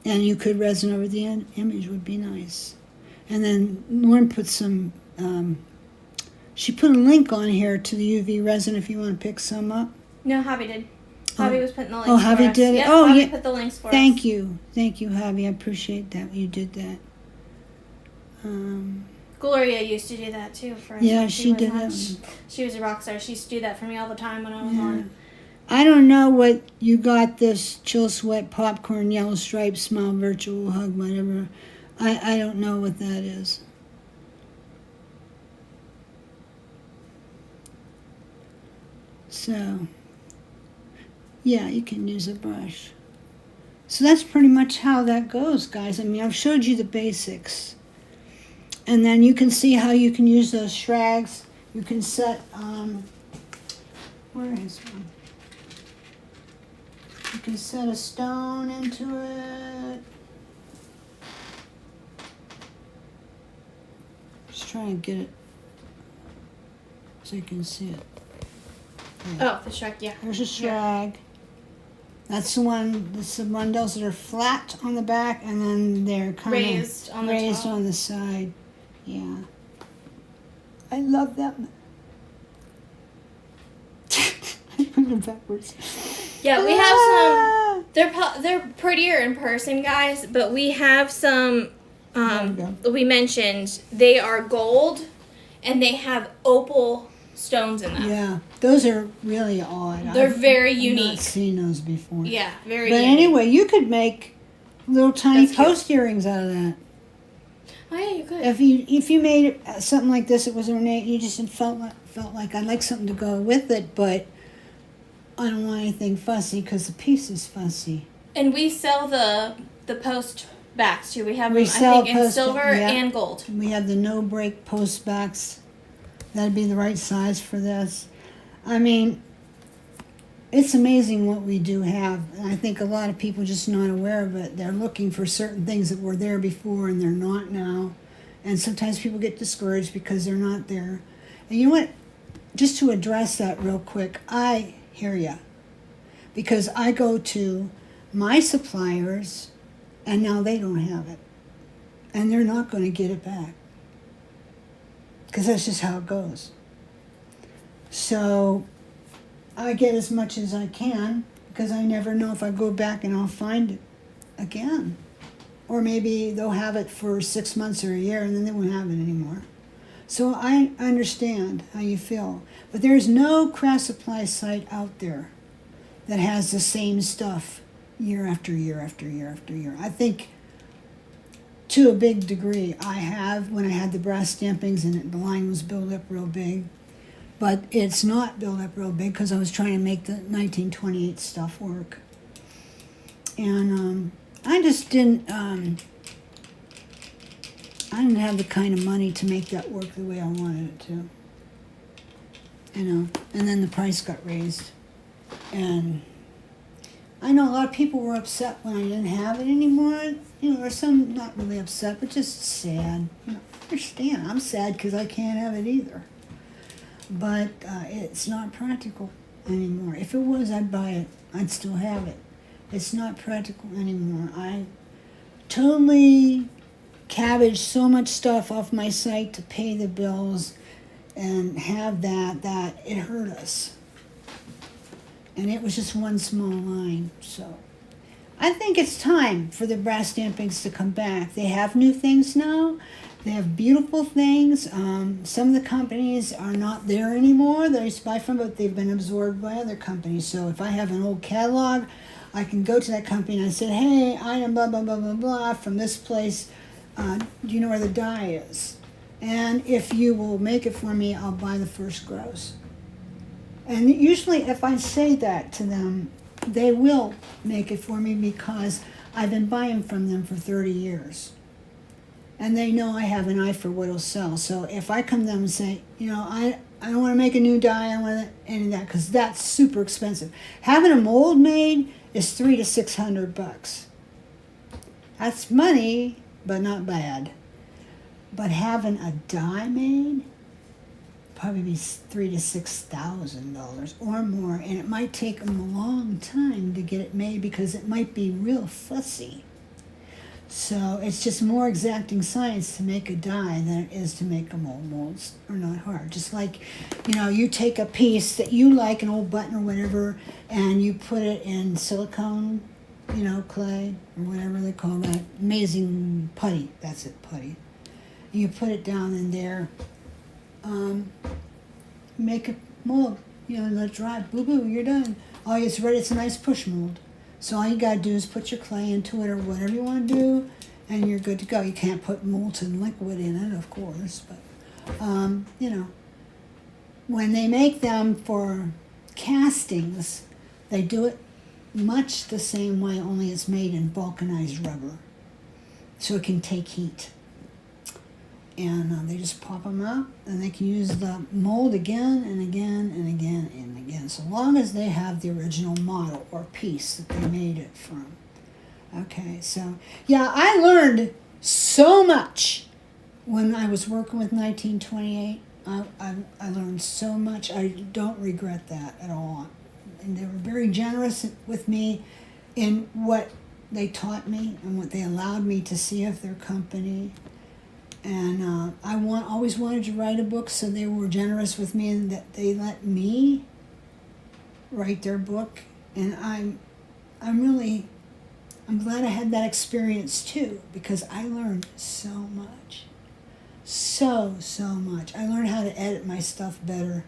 And you could resin over the image, would be nice. And then Lauren put some, she put a link on here to the UV resin if you want to pick some up. No, Javi did. Javi was putting the links Oh, for Javi us. did it? Yep, Oh, Javi yeah. put the links for us. Thank you, Javi. I appreciate that you did that. Gloria used to do that too. For us Yeah, when she was did on. that. She was a rock star. She used to do that for me all the time when I was on. I don't know what you got. This chill sweat popcorn yellow stripe smile virtual hug whatever. I don't know what that is. So yeah, you can use a brush. So that's pretty much how that goes, guys. I mean, I've showed you the basics. And then you can see how you can use those shrags. You can set, where is one? You can set a stone into it. Just trying to get it so you can see it. Oh, the shrug, yeah. There's a shrag. That's the one, that's the rondelles that are flat on the back and then they're kind of Raised on the raised top. on the side. Yeah. I love that. I put it backwards. Yeah, we have some. They're prettier in person, guys. But we have some. We mentioned they are gold, and they have opal stones in them. Yeah, those are really odd. They're very I've unique. not seen those before. Yeah, very. But unique. anyway, you could make little tiny That's cute. post earrings out of that. Oh yeah, you could. If you made something like this, it was ornate. You just felt like I'd like something to go with it, but I don't want anything fussy because the piece is fussy. And we sell the post backs too. We have We them, sell I think, in post- silver yeah. and gold. We have the no break post backs. That'd be the right size for this. I mean, it's amazing what we do have. And I think a lot of people just not aware of it. They're looking for certain things that were there before and they're not now. And sometimes people get discouraged because they're not there. And you know what? Just to address that real quick, I hear ya. Because I go to my suppliers and now they don't have it. And they're not going to get it back. Because that's just how it goes. So I get as much as I can because I never know if I go back and I'll find it again. Or maybe they'll have it for 6 months or a year and then they won't have it anymore. So I understand how you feel. But there's no craft supply site out there that has the same stuff year after year after year after year. I think to a big degree I have when I had the brass stampings and the line was built up real big. But it's not built up real big because I was trying to make the 1928 stuff work. And I just didn't have the kind of money to make that work the way I wanted it to. You know, and then the price got raised. And I know a lot of people were upset when I didn't have it anymore. You know, or some not really upset, but just sad. You know, I understand. I'm sad because I can't have it either. But it's not practical anymore. If it was, I'd buy it. I'd still have it. It's not practical anymore. I totally cabbaged so much stuff off my site to pay the bills and have that it hurt us. And it was just one small line. So I think it's time for the brass stampings to come back. They have new things now. They have beautiful things. Some of the companies are not there anymore that I used to buy from, but they've been absorbed by other companies. So if I have an old catalog, I can go to that company and I said, hey, I am blah, blah, blah, blah, blah, from this place. Do you know where the dye is? And if you will make it for me, I'll buy the first gross. And usually if I say that to them, they will make it for me because I've been buying from them for 30 years. And they know I have an eye for what'll sell. So if I come to them and say, I don't want to make a new dye, I don't want any of that, because that's super expensive. Having a mold made is $300 to $600. That's money, but not bad. But having a dye made, probably be $3,000 to $6,000 or more, and it might take them a long time to get it made because it might be real fussy. So it's just more exacting science to make a dye than it is to make a mold. Molds are not hard. Just like, you take a piece that you like, an old button or whatever, and you put it in silicone, clay or whatever they call that, amazing putty. That's it, putty. And you put it down in there. Make a mold, let it dry, boo-boo, you're done. Oh, it's ready, it's a nice push mold. So all you gotta do is put your clay into it or whatever you want to do, and you're good to go. You can't put molten liquid in it, of course, but, when they make them for castings, they do it much the same way, only it's made in vulcanized rubber, so it can take heat. And they just pop them out, and they can use the mold again and again and again and again, so long as they have the original model or piece that they made it from. Okay, so yeah, I learned so much when I was working with 1928. I learned so much. I don't regret that at all. And they were very generous with me in what they taught me and what they allowed me to see of their company. And I always wanted to write a book, so they were generous with me in that they let me write their book. And I'm glad I had that experience too, because I learned so much. So much. I learned how to edit my stuff better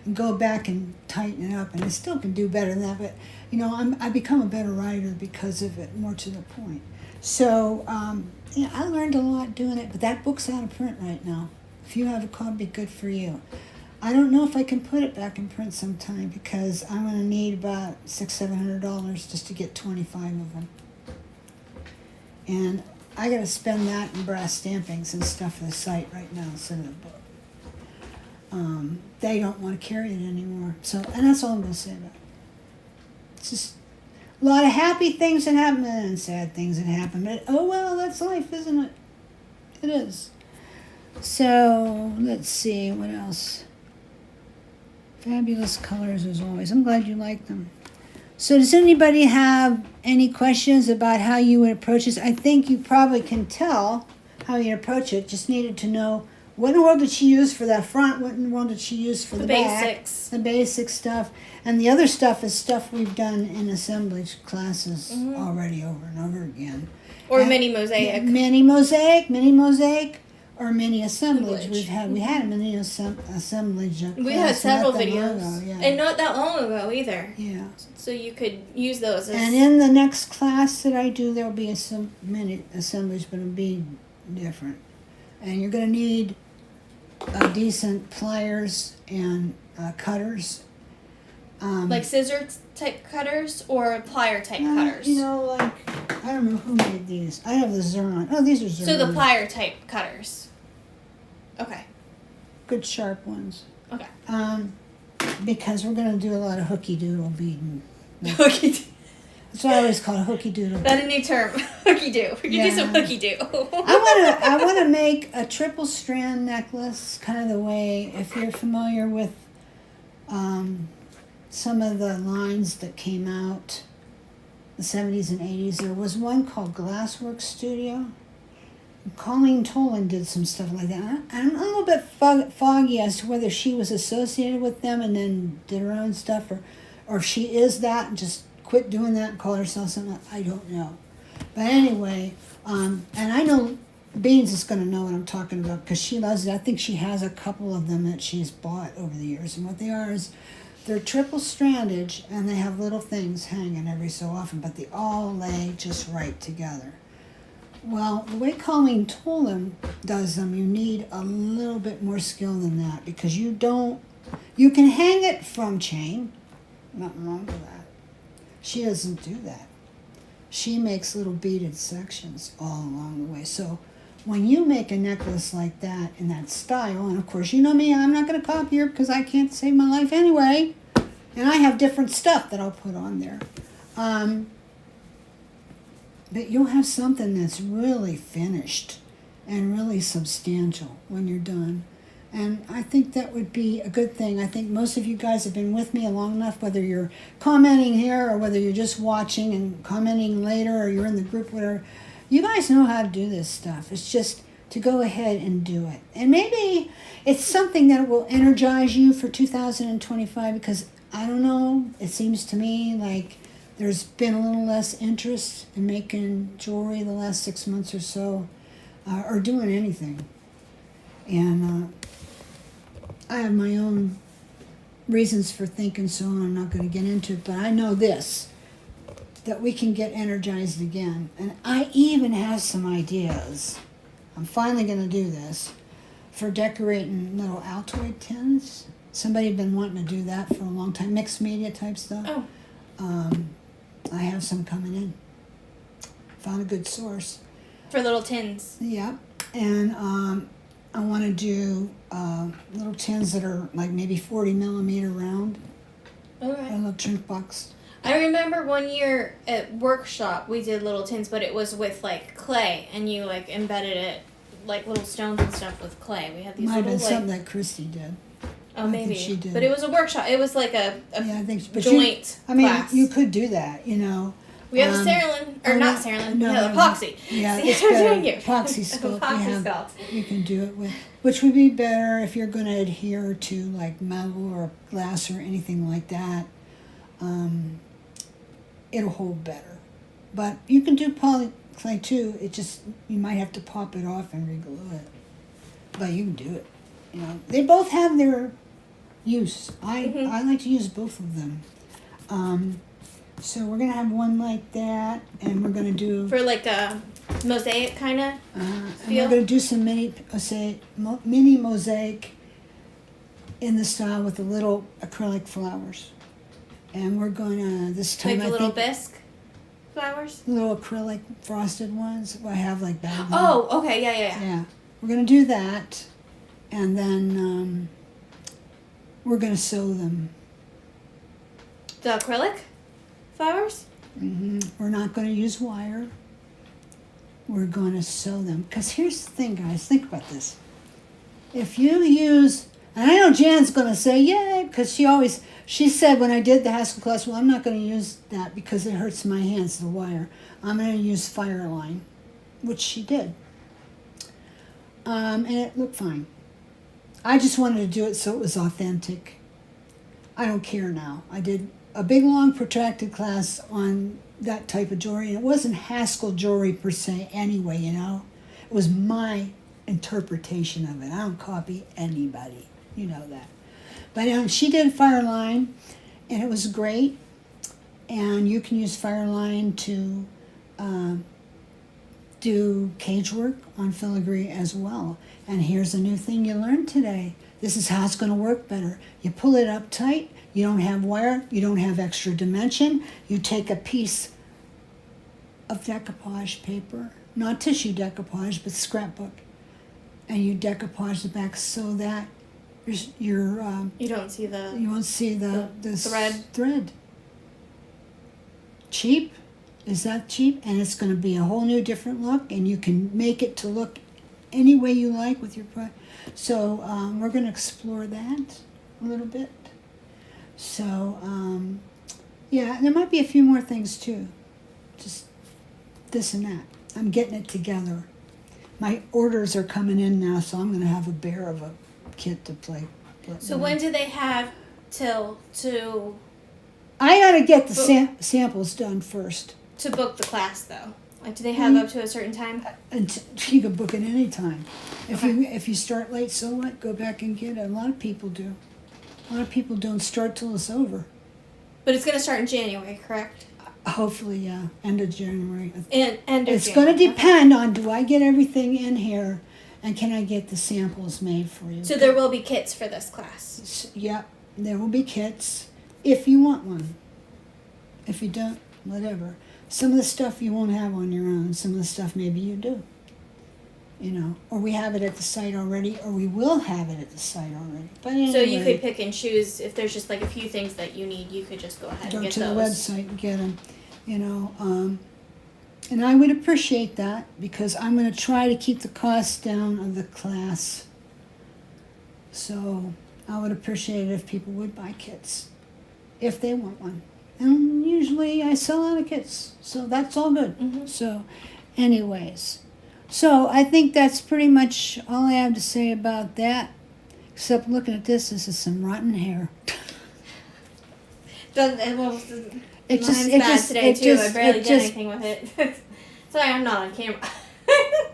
and go back and tighten it up, and I still can do better than that, but I become a better writer because of it, more to the point. So, I learned a lot doing it, but that book's out of print right now. If you have a copy, good for you. I don't know if I can put it back in print sometime because I'm going to need about $600-700 just to get 25 of them. And I got to spend that in brass stampings and stuff for the site right now instead of the book. They don't want to carry it anymore. So, and that's all I'm going to say about it. It's just a lot of happy things that happen and sad things that happen. But, oh well, that's life, isn't it? It is. So, let's see, what else? Fabulous colors as always. I'm glad you like them. So does anybody have any questions about how you would approach this? I think you probably can tell how you approach it. Just needed to know what in the world did she use for that front, what in the world did she use for the back. Basics. The basic stuff. And the other stuff is stuff we've done in assemblage classes already over and over again. Or mini mosaic. Mini mosaic, or mini assemblage. We had a mini assemblage class. We had several videos. Ago, yeah. And not that long ago either. Yeah. So you could use those as... And in the next class that I do, there'll be some mini assemblage, but it'll be different. And you're going to need decent pliers and cutters. Like scissor type cutters or plier type cutters? I don't know who made these. I have the Xeron. Oh, these are Xeron. So the plier type cutters. Okay. Good sharp ones. Okay. Because we're going to do a lot of hooky doodle beading. Hooky doodle. That's what I always call it, hooky doodle. That's a new term. Hooky doo. We can do some hooky doo. I want to make a triple strand necklace, kind of the way, if you're familiar with some of the lines that came out the 70s and 80s. There was one called Glassworks Studio. Colleen Tolan did some stuff like that. I'm a little bit foggy as to whether she was associated with them and then did her own stuff, or if she is that and just quit doing that and called herself something. I don't know. But anyway, and I know Beans is going to know what I'm talking about because she loves it. I think she has a couple of them that she's bought over the years. And what they are is They're triple strandage, and they have little things hanging every so often, but they all lay just right together. Well, the way Colleen told them does them, you need a little bit more skill than that, because you can hang it from chain. Nothing wrong with that. She doesn't do that. She makes little beaded sections all along the way. So when you make a necklace like that in that style, and of course you know me, I'm not going to copy her because I can't save my life anyway, and I have different stuff that I'll put on there. But you'll have something that's really finished and really substantial when you're done. And I think that would be a good thing. I think most of you guys have been with me long enough, whether you're commenting here or whether you're just watching and commenting later or you're in the group, whatever. You guys know how to do this stuff. It's just to go ahead and do it. And maybe it's something that will energize you for 2025, because I don't know, it seems to me like there's been a little less interest in making jewelry the last 6 months or so, or doing anything. And I have my own reasons for thinking so, and I'm not going to get into it, but I know this, that we can get energized again. And I even have some ideas. I'm finally going to do this for decorating little Altoid tins. Somebody had been wanting to do that for a long time, mixed media type stuff. Oh. I have some coming in. Found a good source. For little tins. Yep. And I want to do little tins that are like maybe 40 millimeter round. Okay. A little drink box. I remember one year at workshop we did little tins, but it was with like clay, and you like embedded it like little stones and stuff with clay. We had these Might have little been something that Christy did. Oh, I maybe think she did. But it was a workshop. It was like a Yeah, I think. But joint class. You could do that. You know. We have Cerulean, or not Cerulean, no, epoxy. Yeah, See, it's I'm better. doing you. Epoxy sculpt. Epoxy sculpt. You can do it with, which would be better if you're going to adhere to like metal or glass or anything like that. It'll hold better. But you can do poly clay too. It just, you might have to pop it off and reglue it. But you can do it. You know, they both have their use. I like to use both of them. So we're going to have one like that, and we're going to do... For like a mosaic kind of and we're going to do some mini mosaic in the style with the little acrylic flowers. And we're going to, this time, like the little bisque flowers? Little acrylic frosted ones. I have like that. Oh, okay, yeah. Yeah. We're going to do that, and then we're going to sew them. The acrylic flowers? We're not going to use wire. We're going to sew them. Because here's the thing, guys. Think about this. If you use... And I know Jan's going to say, yay, because she said when I did the Haskell class, well, I'm not going to use that because it hurts my hands, the wire. I'm going to use Fireline, which she did. And it looked fine. I just wanted to do it so it was authentic. I don't care now. I did a big, long, protracted class on that type of jewelry, and it wasn't Haskell jewelry per se anyway, you know. It was my interpretation of it. I don't copy anybody. You know that. But she did Fireline, and it was great. And you can use Fireline to do cage work on filigree as well. And here's a new thing you learned today. This is how it's going to work better. You pull it up tight. You don't have wire. You don't have extra dimension. You take a piece of decoupage paper, not tissue decoupage, but scrapbook, and you decoupage the back so that you don't see the... You won't see the thread. Cheap? Is that cheap? And it's going to be a whole new different look, and you can make it to look any way you like with your product. So we're going to explore that a little bit. So, yeah, there might be a few more things too. Just this and that. I'm getting it together. My orders are coming in now, so I'm going to have a bear of a kit to play. So when do they have till to... I got to get the samples done first. To book the class, though? Like, do they have up to a certain time? And you can book it any time. If you start late, so what? Go back and get it. A lot of people do. A lot of people don't start till it's over. But it's going to start in January, correct? Hopefully, yeah, end of January. And end of It's January. going to depend on, do I get everything in here, and can I get the samples made for you? So there will be kits for this class. Yep, there will be kits if you want one. If you don't, whatever. Some of the stuff you won't have on your own. Some of the stuff maybe you do. You know, or we have it at the site already, or we will have it at the site already. But anyway, So you could pick and choose. If there's just like a few things that you need, you could just go ahead go and get to those. the website and get them. You know, and I would appreciate that because I'm going to try to keep the cost down of the class. So I would appreciate it if people would buy kits, if they want one. And usually I sell out of kits, so that's all good. Mm-hmm. So, anyways, so I think that's pretty much all I have to say about that. Except looking at this is some rotten hair. Mine's bad today too. I barely did anything with it. Sorry, I'm not on camera. I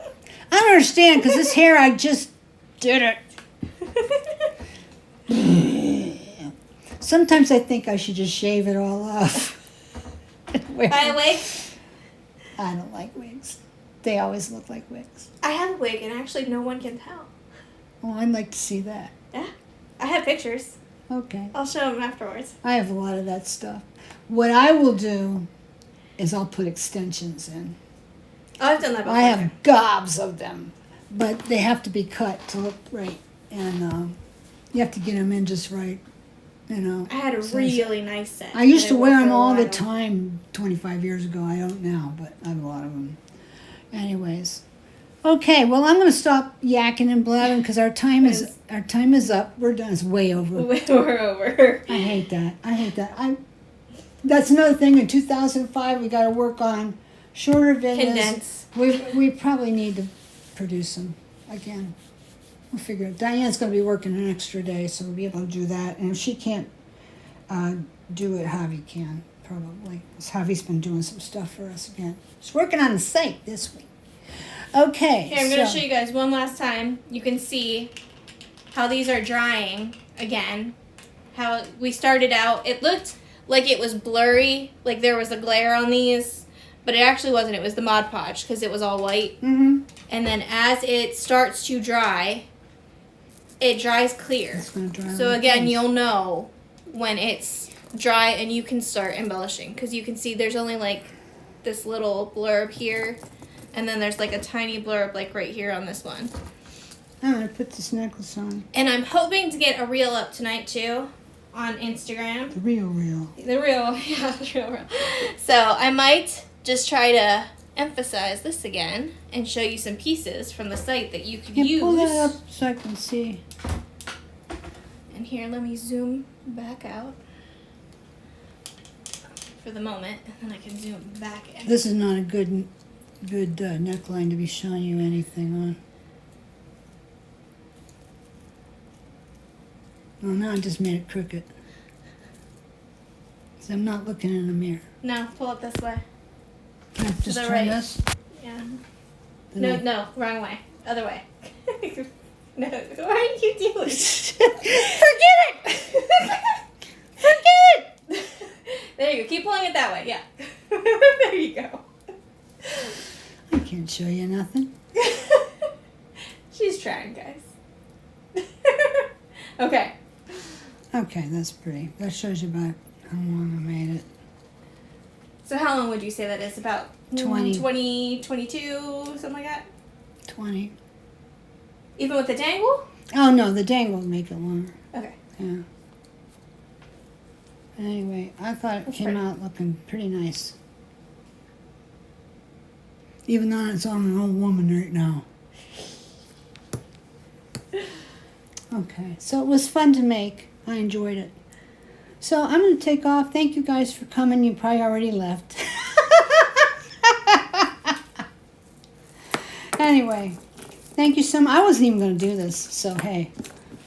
don't understand because this hair, I just did it. Sometimes I think I should just shave it all off. Buy a wig? I don't like wigs. They always look like wigs. I have a wig and actually no one can tell. Oh, I'd like to see that. Yeah. I have pictures. Okay. I'll show them afterwards. I have a lot of that stuff. What I will do is I'll put extensions in. Oh, I've done that before. I have gobs of them, but they have to be cut to look right. And you have to get them in just right, you know. I had a really nice set. I used to wear them for a all the while. time 25 years ago. I don't now, but I have a lot of them. Anyways. Okay, well, I'm going to stop yakking and blabbing because our time is up. We're done. It's way over. We're over. I hate that. That's another thing. In 2005, we got to work on shorter videos. Condense. We probably need to produce them again. We'll figure it. Diane's going to be working an extra day, so we'll be able to do that. And if she can't do it, Javi can probably. Because Javi's been doing some stuff for us again. She's working on the site this week. Okay. Here, I'm going to show you guys one last time. You can see how these are drying again. How we started out, it looked like it was blurry, like there was a glare on these, but it actually wasn't. It was the Mod Podge because it was all white. Mm-hmm. And then as it starts to dry, it dries clear. It's going to dry. So again, you'll know when it's dry and you can start embellishing because you can see there's only like this little blurb here. And then there's like a tiny blurb like right here on this one. I'm going to put this necklace on. And I'm hoping to get a reel up tonight too on Instagram. The real. The real, yeah, the real. So I might just try to emphasize this again and show you some pieces from the site that you could use. Pull that up so I can see. And here, let me zoom back out for the moment, and then I can zoom back in. This is not a good neckline to be showing you anything on. Well, now I just made it crooked. So I'm not looking in the mirror. No, pull it this way. Can I just the turn right. this? Yeah. Then No, wrong way. Other way. No, what are you doing? Forget it! Forget it! There you go. Keep pulling it that way. Yeah. There you go. I can't show you nothing. She's trying, guys. Okay. Okay, that's pretty. That shows you about how long I made it. So how long would you say that is? About 20. 22, something like that? 20. Even with the dangle? Oh, no, the dangle will make it longer. Okay. Yeah. Anyway, I thought it came out looking pretty nice. Even though it's on an old woman right now. Okay, so it was fun to make. I enjoyed it. So I'm going to take off. Thank you guys for coming. You probably already left. Anyway, thank you so much. I wasn't even going to do this, so hey.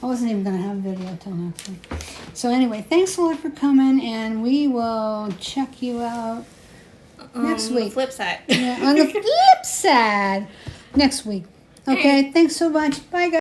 I wasn't even going to have a video till next week. So anyway, thanks a lot for coming, and we will check you out next week. The flip side. Yeah, on the flip side, next week. Okay, thanks so much. Bye, guys.